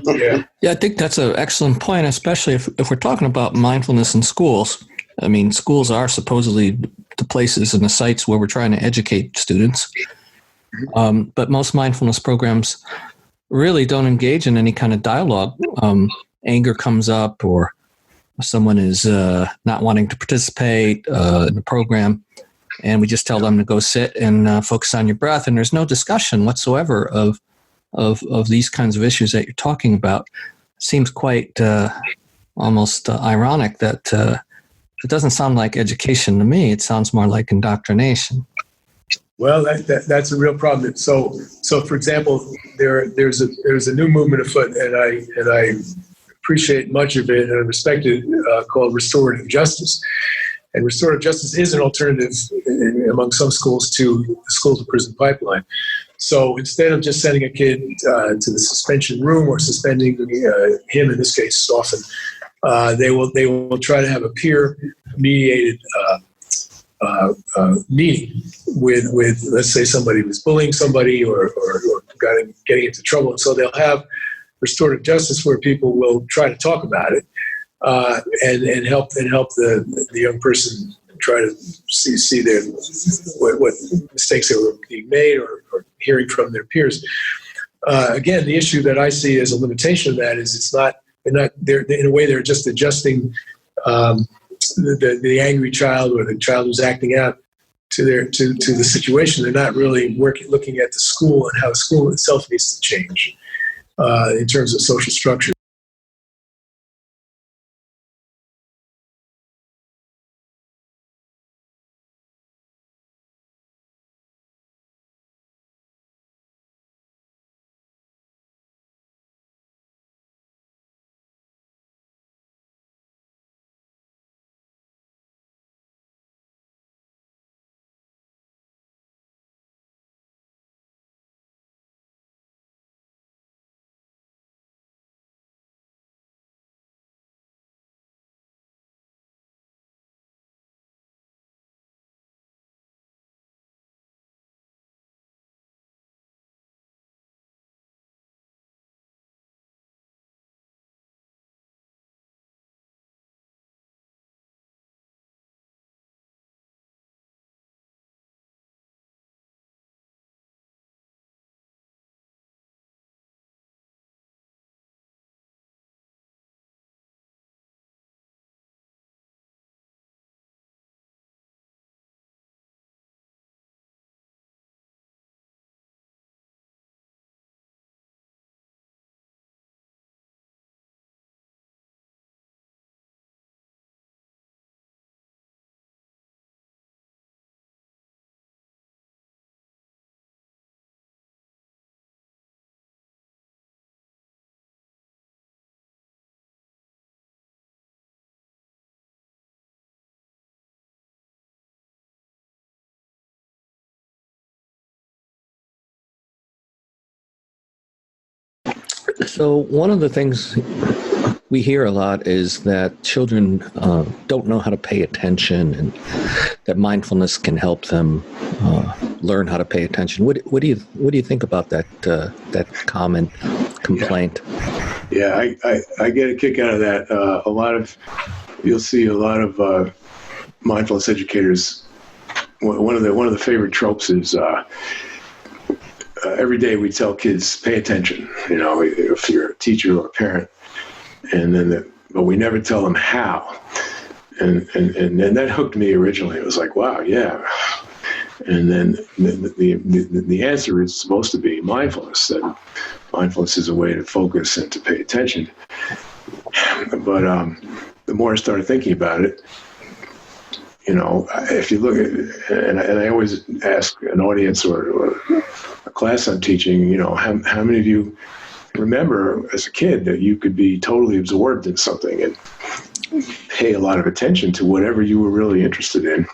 Yeah, I think that's an excellent point, especially if we're talking about mindfulness in schools. I mean, schools are supposedly the places and the sites where we're trying to educate students. But most mindfulness programs really don't engage in any kind of dialogue. Anger comes up, or someone is not wanting to participate in the program, and we just tell them to go sit and focus on your breath, and there's no discussion whatsoever of these kinds of issues that you're talking about. It seems quite almost ironic that it doesn't sound like education to me. It sounds more like indoctrination. Well, that's a real problem. So for example, there's a new movement afoot, and I appreciate much of it and I respect it, called restorative justice. And restorative justice is an alternative among some schools to the school to prison pipeline. So instead of just sending a kid to the suspension room or suspending him, in this case, often they will try to have a peer mediated meeting with let's say somebody who's bullying somebody or getting into trouble. And so they'll have restorative justice where people will try to talk about it and help the young person try to see their what mistakes that were being made or hearing from their peers. Again, the issue that I see as a limitation of that is they're in a way they're just adjusting the angry child or the child who's acting out to the situation. They're not really looking at the school and how the school itself needs to change in terms of social structure. So one of the things we hear a lot is that children don't know how to pay attention, and that mindfulness can help them learn how to pay attention. What do you think about that common complaint? Yeah, I get a kick out of that. You'll see a lot of mindfulness educators. One of the favorite tropes is every day we tell kids pay attention. If you're a teacher or a parent, but we never tell them how. And that hooked me originally. It was like, wow, yeah. And then the answer is supposed to be mindfulness. That mindfulness is a way to focus and to pay attention. But the more I started thinking about it, if you look at, and I always ask an audience or a class I'm teaching, how many of you remember as a kid that you could be totally absorbed in something and pay a lot of attention to whatever you were really interested in?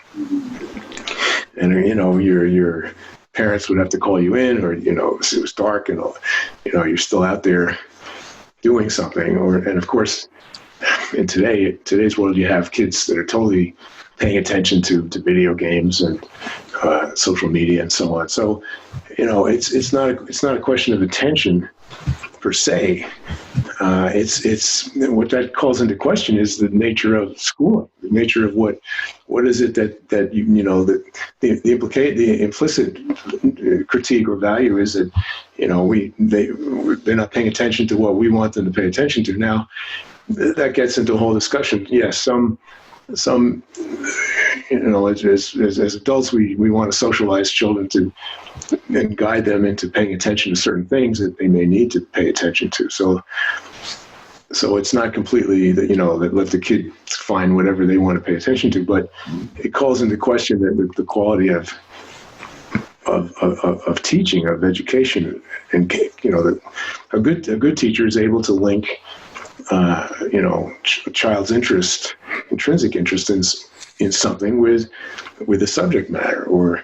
And, your parents would have to call you in, or, it was dark and, you're still out there doing something. And of course, in today's world, you have kids that are totally paying attention to video games and social media and so on. So, it's not a question of attention per se. It's what that calls into question is the nature of schooling, the nature of what is it that the implicit critique or value is that they're not paying attention to what we want them to pay attention to. Now that gets into a whole discussion. Yes, some as adults we want to socialize children and guide them into paying attention to certain things that they may need to pay attention to. So it's not completely that that let the kid find whatever they want to pay attention to, but it calls into question that the quality of teaching, of education, and that a good teacher is able to link a child's intrinsic interest in something with the subject matter, or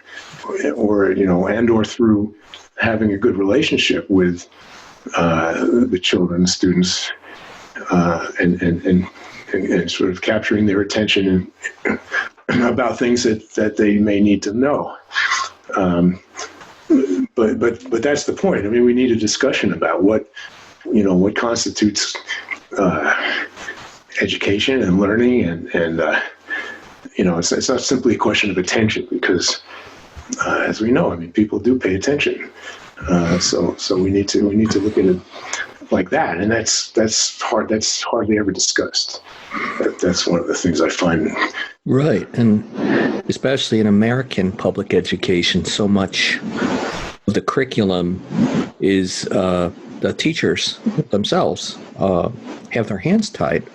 through having a good relationship with the children, students, and sort of capturing their attention about things that they may need to know. But that's the point. I mean, we need a discussion about what constitutes education and learning, and it's not simply a question of attention, because as we know, I mean, people do pay attention. So we need to look at it like that, and that's hardly ever discussed. That's one of the things I find. Right, and especially in American public education, so much of the curriculum is the teachers themselves have their hands tied.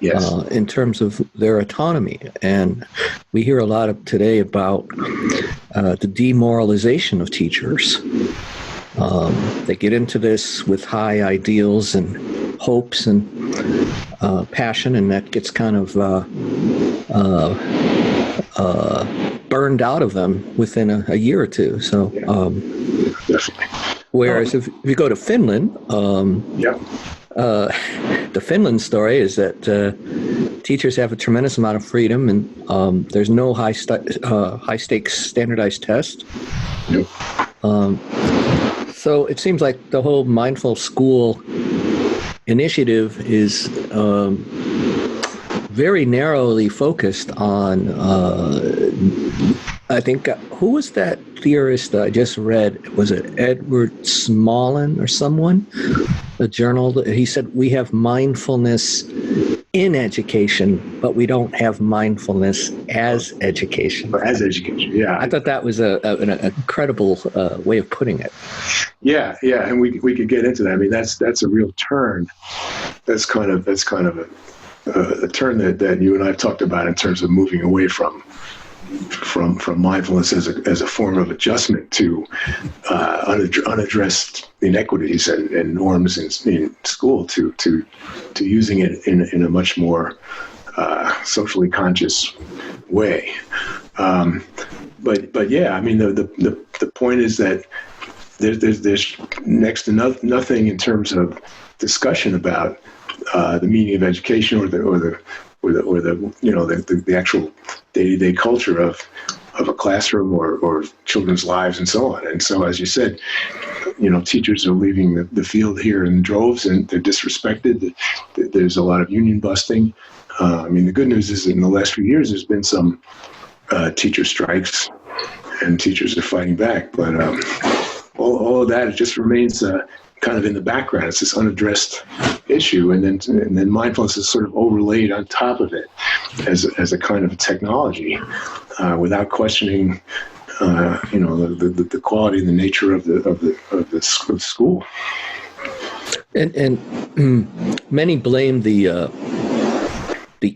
Yes. In terms of their autonomy. And we hear a lot today about the demoralization of teachers. They get into this with high ideals and hopes and passion, and that gets kind of burned out of them within a year or two. So, definitely. Whereas if you go to Finland, the Finland story is that teachers have a tremendous amount of freedom, and there's no high stakes standardized test. Nope. So it seems like the whole mindful school initiative is very narrowly focused on, I think, who was that theorist I just read? Was it Edward Smolin or someone? A journal that he said, we have mindfulness in education, but we don't have mindfulness as education. As education, yeah. I thought that was an incredible way of putting it. Yeah, and we could get into that. I mean, that's a real turn. That's kind of a turn that you and I have talked about in terms of moving away from mindfulness as a form of adjustment to unaddressed inequities and norms in school, to using it in a much more socially conscious way. But yeah, I mean, the point is that there's next to nothing in terms of discussion about the meaning of education or the actual day-to-day culture of a classroom or children's lives and so on. And so, as you said, teachers are leaving the field here in droves, and they're disrespected. There's a lot of union busting. The good news is that in the last few years, there's been some teacher strikes, and teachers are fighting back. But all of that, it just remains kind of in the background. It's this unaddressed issue, and then mindfulness is sort of overlaid on top of it as a kind of a technology, without questioning, the quality and the nature of the school. And many blame the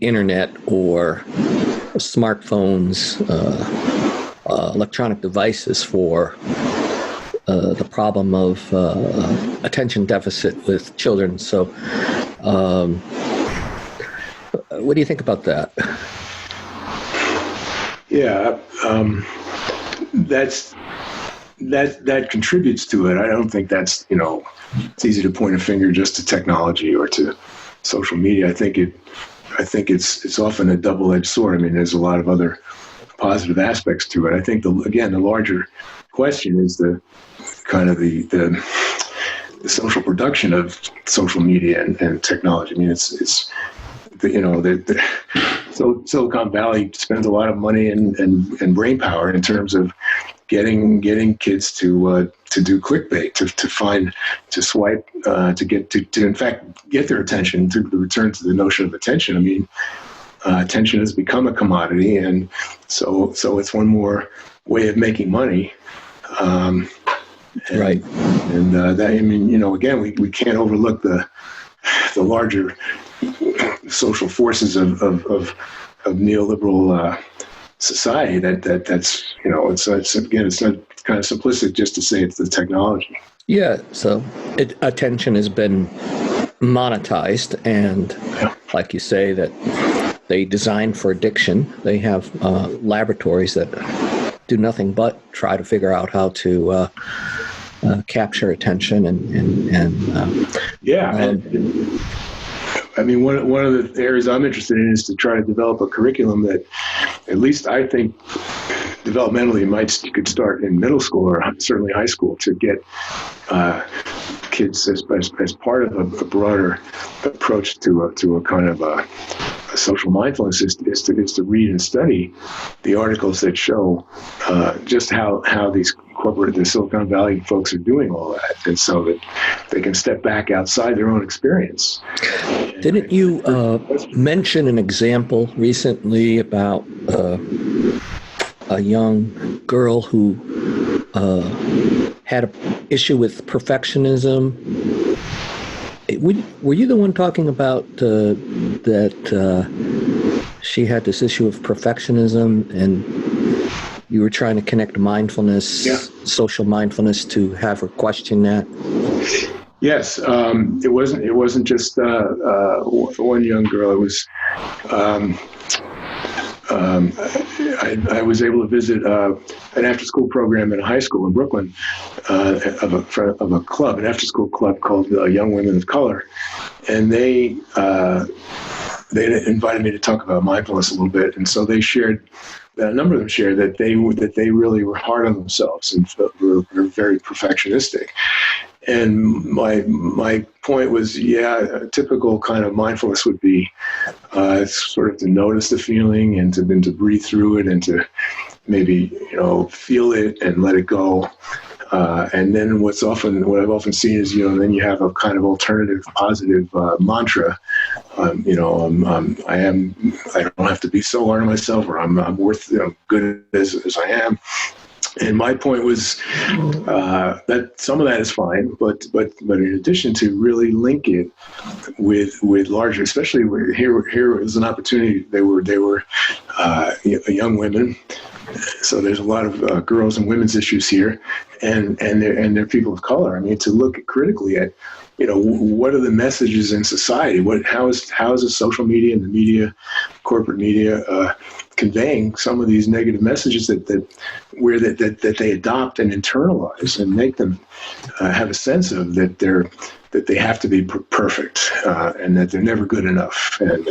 internet or smartphones, electronic devices for the problem of attention deficit with children. So, what do you think about that? Yeah, that contributes to it. I don't think that's, it's easy to point a finger just to technology or to social media. I think it's often a double-edged sword. There's a lot of other positive aspects to it. I think the larger question is the kind of the social production of social media and technology. So Silicon Valley spends a lot of money and brain power in terms of getting kids to do clickbait, to swipe, to in fact get their attention, to return to the notion of attention. Attention has become a commodity, and so it's one more way of making money. Right. And that, again, we can't overlook the larger social forces of neoliberal society. That's it's not kind of simplistic just to say it's the technology. Yeah. So attention has been monetized, and like you say, that they design for addiction. They have laboratories that do nothing but try to figure out how to capture attention one of the areas I'm interested in is to try to develop a curriculum that, at least I think, developmentally you could start in middle school or certainly high school, to get kids as part of a broader approach to a kind of a social mindfulness is to read and study the articles that show just how the Silicon Valley folks are doing all that, and so that they can step back outside their own experience. Didn't you mention an example recently about a young girl who had an issue with perfectionism? Were you the one talking about that she had this issue of perfectionism, and you were trying to connect mindfulness, social mindfulness, to have her question that? Yes, it wasn't just one young girl. It was. I was able to visit an after-school program in a high school in Brooklyn of a club, an after-school club called Young Women of Color, and they invited me to talk about mindfulness a little bit, and so they shared. A number of them shared that they really were hard on themselves and were very perfectionistic. And my point was, a typical kind of mindfulness would be sort of to notice the feeling and to breathe through it and to maybe feel it and let it go. And then what I've often seen is then you have a kind of alternative positive mantra. I don't have to be so hard on myself, or I'm worth good as I am. And my point was that some of that is fine, but in addition to really link it with larger, especially here is an opportunity. They were young women, so there's a lot of girls and women's issues here, and they're people of color. To look critically at what are the messages in society? How is the social media and the media, corporate media, conveying some of these negative messages that they adopt and internalize and make them have a sense of that that they have to be perfect, and that they're never good enough, and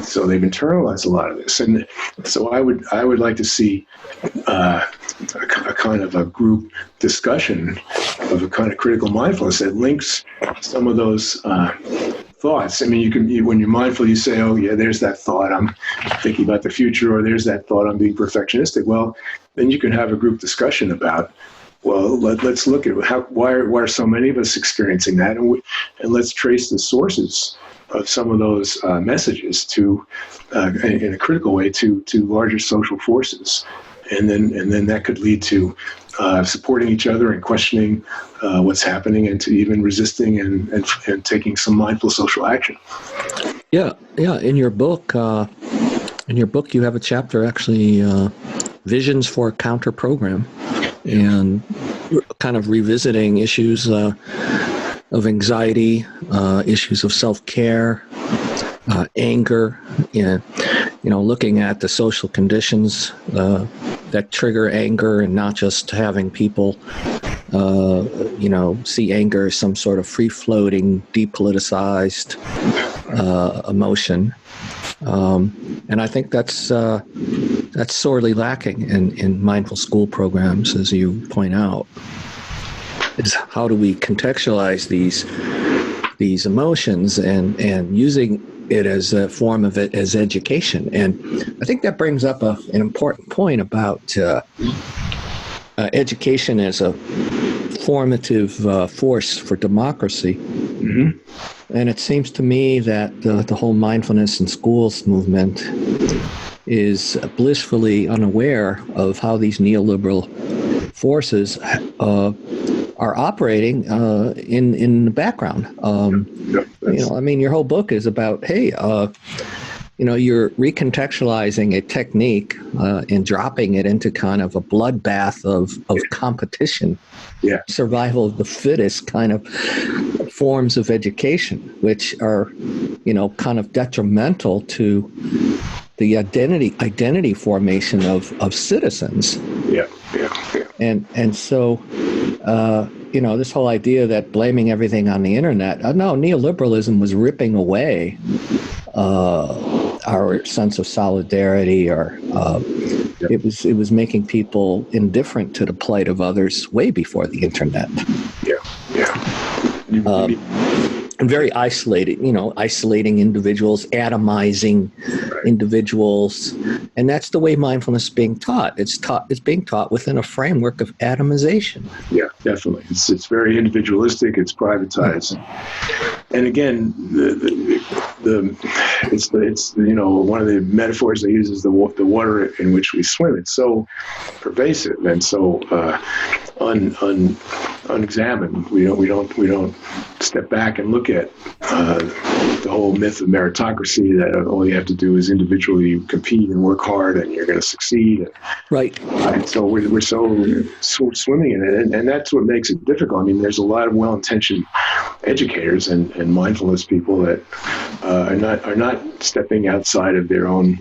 so they've internalized a lot of this. And so I would like to see a kind of a group discussion of a kind of critical mindfulness that links some of those thoughts. I mean, when you're mindful, you say, "Oh, yeah, there's that thought. I'm thinking about the future," or "There's that thought. I'm being perfectionistic." Well, then you can have a group discussion about, well, let's look at why are so many of us experiencing that, and let's trace the sources of some of those messages to, in a critical way, to larger social forces, and then that could lead to supporting each other and questioning what's happening, and to even resisting and taking some mindful social action. Yeah. In your book, you have a chapter actually, Visions for a Counter Program, and kind of revisiting issues of anxiety, issues of self-care, anger, looking at the social conditions that trigger anger, and not just having people, see anger as some sort of free-floating, depoliticized emotion. And I think that's sorely lacking in mindful school programs, as you point out. Is how do we contextualize these emotions and using it as a form of it as education? And I think that brings up an important point about education as a formative force for democracy. Mm-hmm. And it seems to me that the whole mindfulness in schools movement is blissfully unaware of how these neoliberal forces are operating in the background. Your whole book is about, hey, you're recontextualizing a technique and dropping it into kind of a bloodbath of competition, survival of the fittest kind of forms of education, which are, kind of detrimental to the identity formation of citizens. And so, this whole idea that blaming everything on the internet, no, neoliberalism was ripping away our sense of solidarity, or it was making people indifferent to the plight of others way before the internet. And very isolating individuals, atomizing individuals, and that's the way mindfulness is being taught. It's being taught within a framework of atomization. Yeah, definitely. It's very individualistic. It's privatized, and again, it's one of the metaphors they use is the water in which we swim. It's so pervasive and so unexamined. We don't step back and look at the whole myth of meritocracy, that all you have to do is individually compete and work hard and you're going to succeed. Right. And so we're so swimming in it, and that's what makes it difficult. I mean, there's a lot of well-intentioned educators and mindfulness people that are not stepping outside of their own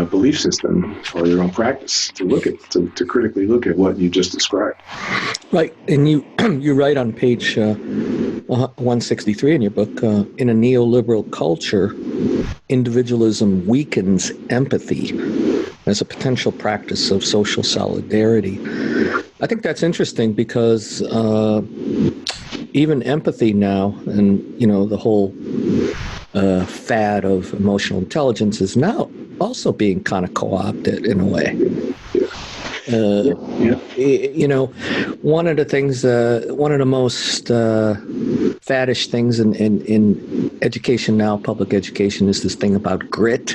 belief system or their own practice to critically look at what you just described. Right, and you write on page 163 in your book, in a neoliberal culture, individualism weakens empathy as a potential practice of social solidarity. I think that's interesting because even empathy now, and the whole fad of emotional intelligence is now also being kind of co-opted in a way. One of the things, one of the most faddish things in education now, public education, is this thing about grit.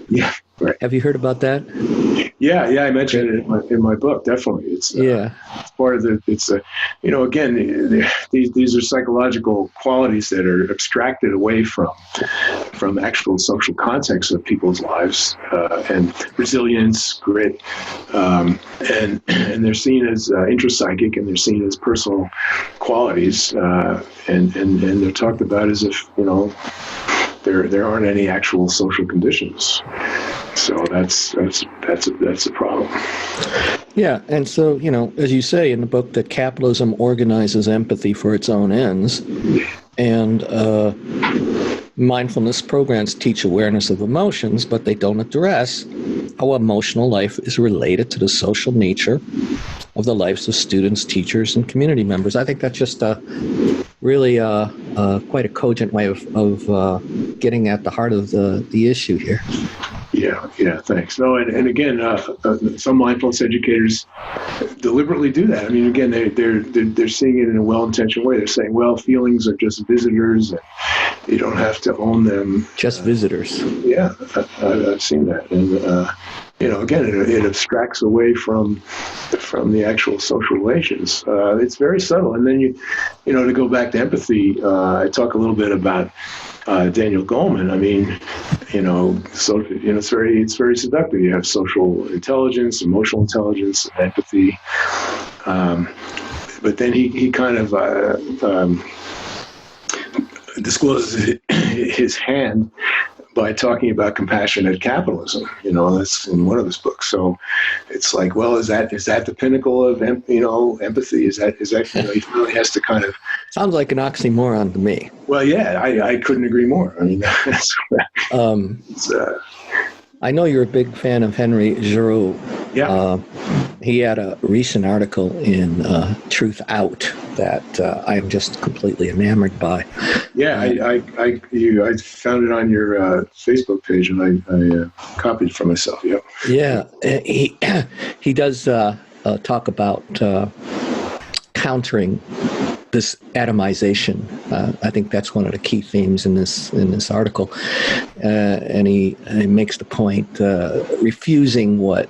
Yeah, right. Have you heard about that? Yeah, I mentioned it in my book. Definitely, it's part of the. It's again, these are psychological qualities that are abstracted away from actual social context of people's lives, and resilience, grit, and they're seen as intrapsychic, and they're seen as personal qualities, and they're talked about as if there aren't any actual social conditions. So that's a problem. Yeah, and so, as you say in the book, that capitalism organizes empathy for its own ends, and mindfulness programs teach awareness of emotions, but they don't address how emotional life is related to the social nature of the lives of students, teachers, and community members. I think that's just really quite a cogent way of getting at the heart of the issue here. Yeah, thanks. No, and again, some mindfulness educators deliberately do that. I mean, again, they're seeing it in a well-intentioned way. They're saying, well, feelings are just visitors, and you don't have to own them. Just visitors. Yeah, I've seen that, and again, it abstracts away from the actual social relations. It's very subtle. And then to go back to empathy, I talk a little bit about Daniel Goleman. I mean, it's very seductive. You have social intelligence, emotional intelligence, empathy. But then he kind of discloses his hand by talking about compassionate capitalism. That's in one of his books. So it's like, well, is that the pinnacle of empathy? Is that he really has to kind of. Sounds like an oxymoron to me. Well, yeah, I couldn't agree more. I mean, I know you're a big fan of Henry Giroux. Yeah. He had a recent article in Truth Out that I am just completely enamored by. Yeah, I found it on your Facebook page, and I copied it for myself. Yeah. Yeah, he does talk about countering this atomization. I think that's one of the key themes in this article, and he makes the point refusing what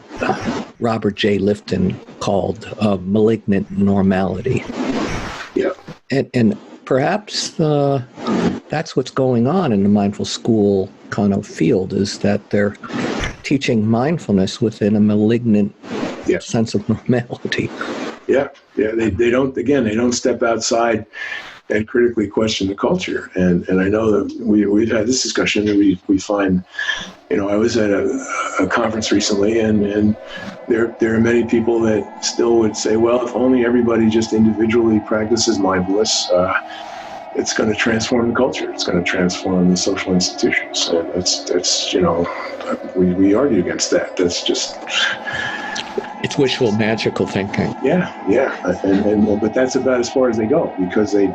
Robert J. Lifton called malignant normality. Yeah, and perhaps that's what's going on in the mindful school kind of field, is that they're teaching mindfulness within a malignant sense of normality. Yeah. They don't step outside and critically question the culture. And I know that we've had this discussion, and we find, I was at a conference recently, and there are many people that still would say, well, if only everybody just individually practices mindfulness, it's going to transform the culture. It's going to transform the social institutions. And that's we argue against that. That's just. It's wishful, magical thinking. Yeah, and but that's about as far as they go, because they're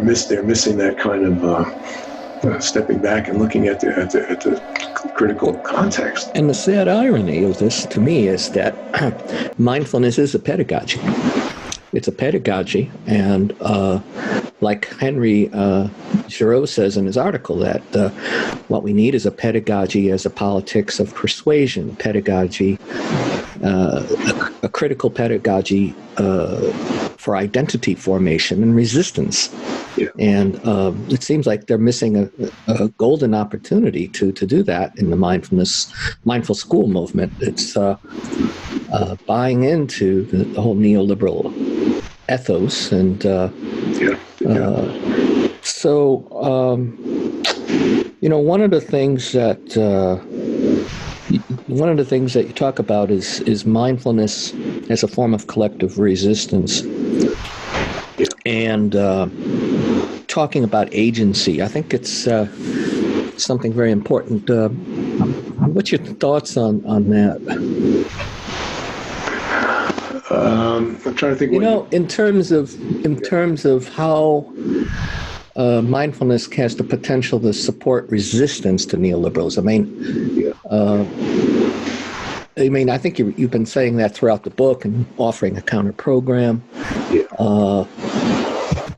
missing that kind of stepping back and looking at the critical context. And the sad irony of this, to me, is that mindfulness is a pedagogy. It's a pedagogy, and like Henry Giroux says in his article, that what we need is a pedagogy as a politics of persuasion, pedagogy, a critical pedagogy for identity formation and resistance. Yeah. And it seems like they're missing a golden opportunity to do that in the mindful school movement. It's buying into the whole neoliberal ethos, and so one of the things that you talk about is mindfulness as a form of collective resistance, and talking about agency. I think it's something very important. What's your thoughts on that? I'm trying to think. In terms of how mindfulness has the potential to support resistance to neoliberalism. I think you've been saying that throughout the book and offering a counter program. Yeah.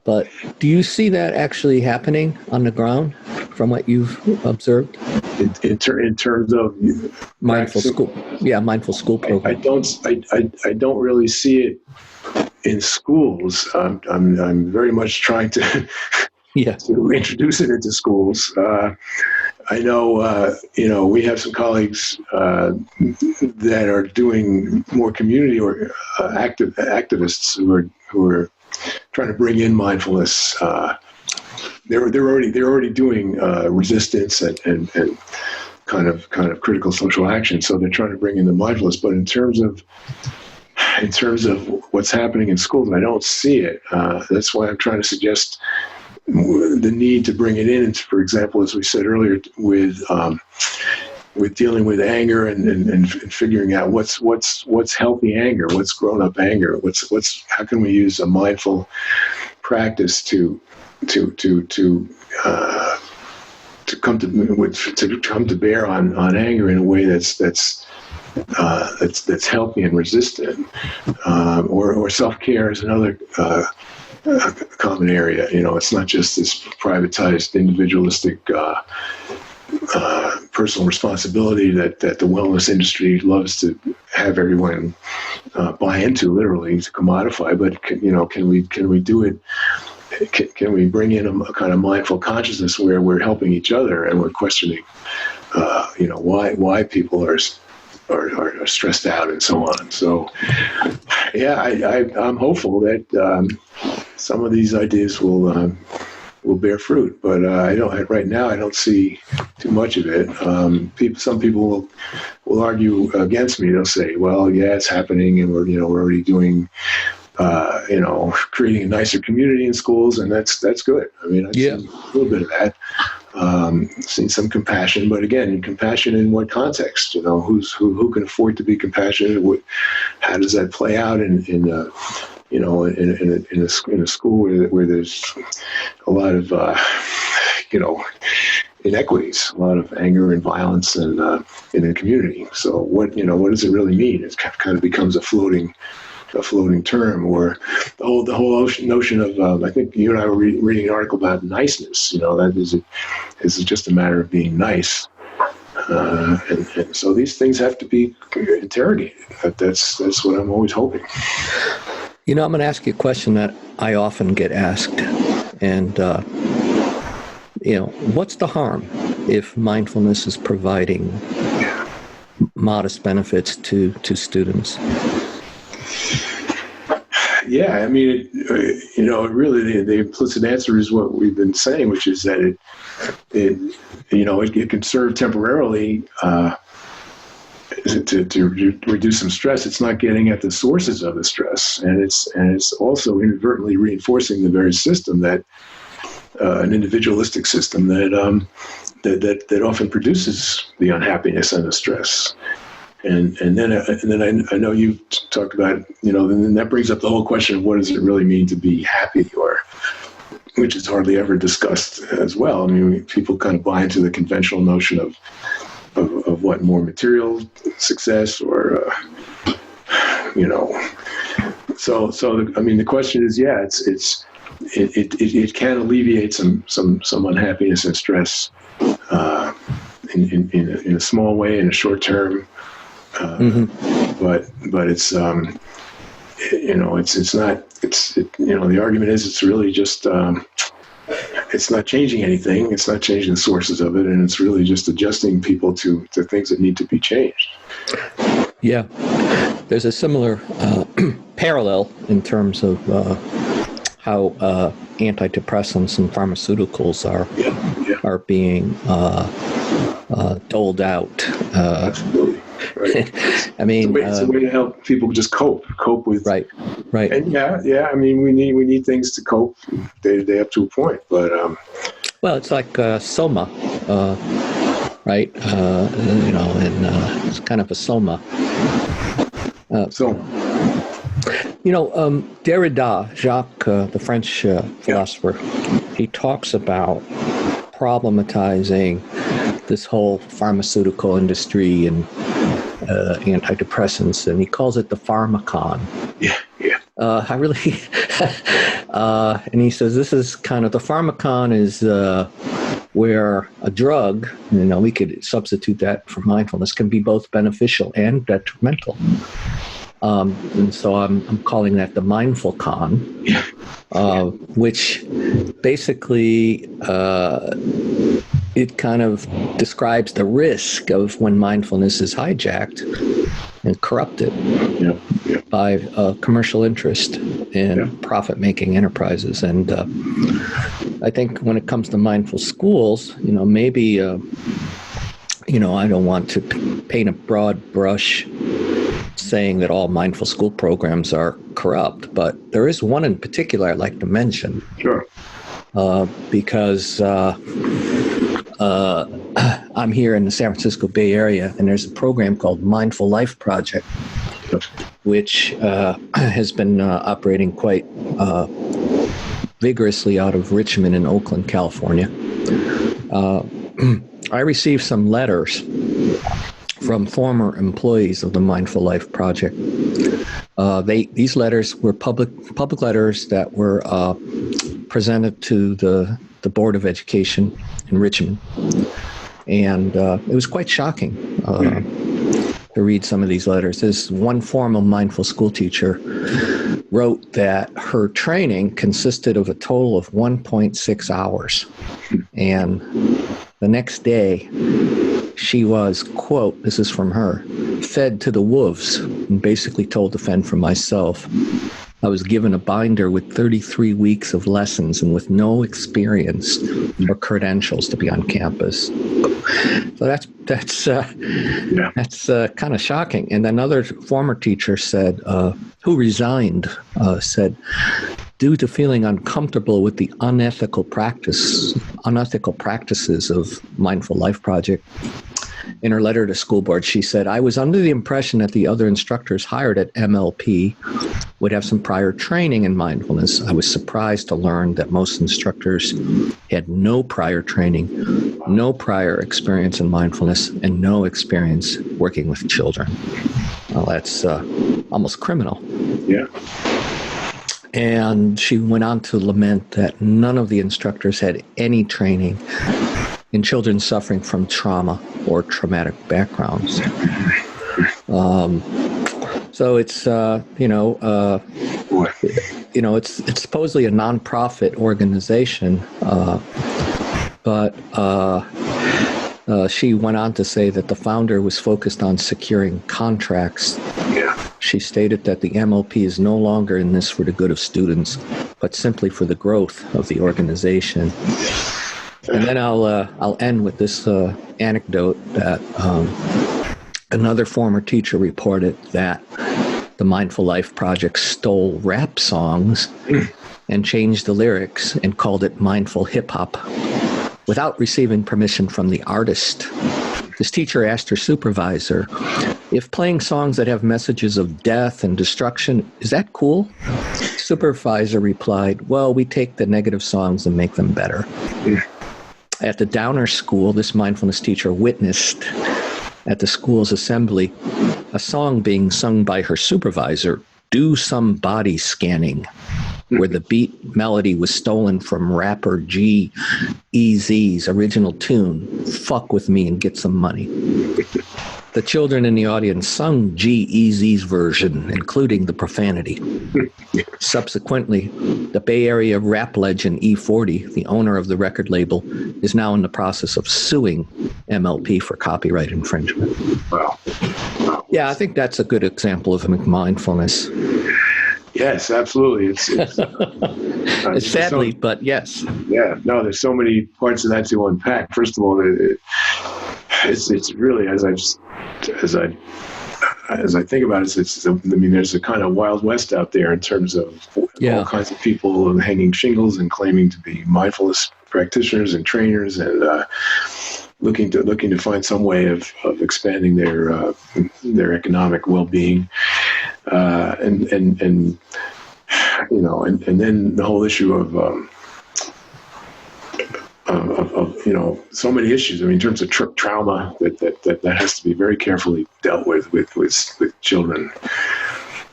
But do you see that actually happening on the ground from what you've observed? In terms of mindful school, mindful school program. I don't really see it in schools. I'm very much trying to to introduce it into schools. I know we have some colleagues that are doing more community or activists who are trying to bring in mindfulness they're already doing resistance and kind of critical social action. So they're trying to bring in the mindfulness. But in terms of what's happening in schools, I don't see it. That's why I'm trying to suggest the need to bring it in. For example, as we said earlier, with dealing with anger and figuring out what's healthy anger, what's grown up anger, how can we use a mindful practice to come to bear on anger in a way that's healthy and resistant, or self-care is another common area. It's not just this privatized, individualistic personal responsibility that the wellness industry loves to have everyone buy into, literally to commodify. But can we do it? Can we bring in a kind of mindful consciousness where we're helping each other and we're questioning, why people are stressed out and so on. So, yeah, I'm hopeful that some of these ideas will bear fruit, but right now I don't see too much of it. Some people will argue against me. They'll say, "Well, yeah, it's happening, and we're already doing." Creating a nicer community in schools, and that's good. I mean, I've seen a little bit of that. Seen some compassion, but again, compassion in what context? Who can afford to be compassionate? How does that play out in a school where there's a lot of inequities, a lot of anger and violence, and in the community. So what does it really mean? It kind of becomes a floating term, or the whole notion of I think you and I were reading an article about niceness. That is just a matter of being nice, and so these things have to be interrogated. That's what I'm always hoping. I'm going to ask you a question that I often get asked, and what's the harm if mindfulness is providing modest benefits to students? Yeah, I mean, really, the implicit answer is what we've been saying, which is that it can serve temporarily to reduce some stress. It's not getting at the sources of the stress, and it's also inadvertently reinforcing the very system that an individualistic system that often produces the unhappiness and the stress. And then I know you talked about, then that brings up the whole question of what does it really mean to be happy, which is hardly ever discussed as well. I mean, people kind of buy into the conventional notion of what more material success, or So I mean, the question is, it can alleviate some unhappiness and stress in a small way, in a short term. But it's it's not, the argument is it's really just it's not changing anything. It's not changing the sources of it, and it's really just adjusting people to things that need to be changed. Yeah, there's a similar parallel in terms of how antidepressants and pharmaceuticals are being doled out. Absolutely. Right. I mean, it's a way to help people just cope with. Right. And I mean, we need things to cope day to day up to a point, but well, it's like soma, right? And it's kind of a soma. Derrida, Jacques, the French philosopher, he talks about problematizing this whole pharmaceutical industry and antidepressants, and he calls it the pharmacon. I really, and he says this is kind of, the pharmacon is where a drug, we could substitute that for mindfulness, can be both beneficial and detrimental. And so I'm calling that the mindful con, which basically it kind of describes the risk of when mindfulness is hijacked, and corrupted Yeah. by commercial interest in profit-making enterprises. And I think when it comes to mindful schools, maybe, I don't want to paint a broad brush saying that all mindful school programs are corrupt, but there is one in particular I'd like to mention. Sure. Because I'm here in the San Francisco Bay Area, and there's a program called Mindful Life Project, which has been operating quite vigorously out of Richmond and Oakland, California. I received some letters from former employees of the Mindful Life Project. These letters were public letters that were presented to the Board of Education in Richmond. And it was quite shocking to read some of these letters. This one former mindful school teacher wrote that her training consisted of a total of 1.6 hours. And the next day, she was, quote, this is from her, fed to the wolves and basically told to fend for myself. I was given a binder with 33 weeks of lessons and with no experience or credentials to be on campus. So that's kind of shocking. And another former teacher said, who resigned, said, due to feeling uncomfortable with the unethical practices of Mindful Life Project. In her letter to school board, she said, I was under the impression that the other instructors hired at MLP would have some prior training in mindfulness. I was surprised to learn that most instructors had no prior training, no prior experience in mindfulness, and no experience working with children. Well, that's almost criminal. Yeah. And she went on to lament that none of the instructors had any training in children suffering from trauma or traumatic backgrounds. So it's it's supposedly a nonprofit organization, but she went on to say that the founder was focused on securing contracts. Yeah. She stated that the MLP is no longer in this for the good of students, but simply for the growth of the organization. And then I'll end with this anecdote that another former teacher reported that the Mindful Life Project stole rap songs and changed the lyrics and called it mindful hip hop without receiving permission from the artist. This teacher asked her supervisor if playing songs that have messages of death and destruction, is that cool? Supervisor replied, well, we take the negative songs and make them better. At the Downer School, this mindfulness teacher witnessed at the school's assembly a song being sung by her supervisor, Do Some Body Scanning, where the beat melody was stolen from rapper G-Eazy's original tune, Fuck With Me and Get Some Money. The children in the audience sung G-Eazy's version, including the profanity. Subsequently, the Bay Area rap legend E40, the owner of the record label, is now in the process of suing MLP for copyright infringement. Wow. Yeah, I think that's a good example of mindfulness. Yes, absolutely. It's sadly, but yes. Yeah, no, there's so many parts of that to unpack. First of all, it's really, as I think about it, there's a kind of Wild West out there in terms of all kinds of people hanging shingles and claiming to be mindfulness practitioners and trainers and looking to find some way of expanding their economic well-being, and then the whole issue of so many issues. I mean, in terms of trauma that has to be very carefully dealt with children.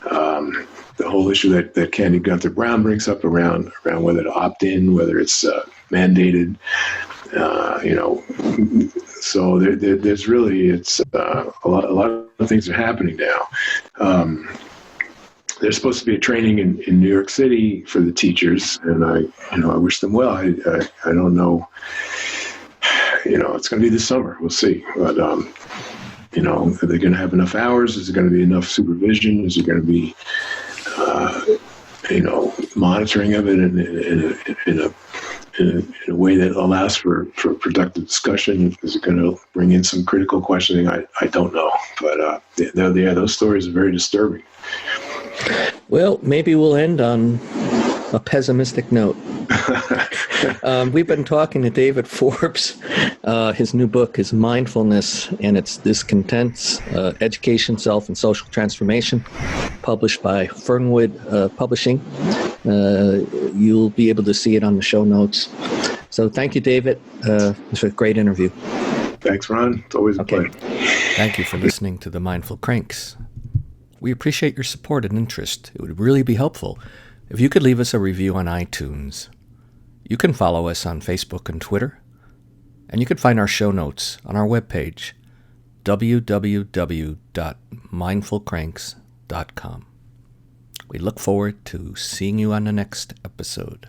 The whole issue that Candy Gunther Brown brings up around whether to opt in, whether it's mandated. So there's really a lot of things are happening now. There's supposed to be a training in New York City for the teachers, and I wish them well. I don't know. It's going to be this summer. We'll see. But Are they going to have enough hours? Is there going to be enough supervision? Is there going to be, monitoring of it in a way that allows for productive discussion? Is it going to bring in some critical questioning? I don't know. But those stories are very disturbing. Well, maybe we'll end on a pessimistic note. We've been talking to David Forbes. His new book is Mindfulness and Its Discontents, Education, Self, and Social Transformation, published by Fernwood Publishing. You'll be able to see it on the show notes. So thank you, David. It's a great interview. Thanks, Ron. It's always a pleasure. Thank you for listening to the Mindful Cranks. We appreciate your support and interest. It would really be helpful if you could leave us a review on iTunes. You can follow us on Facebook and Twitter, and you can find our show notes on our webpage, www.mindfulcranks.com. We look forward to seeing you on the next episode.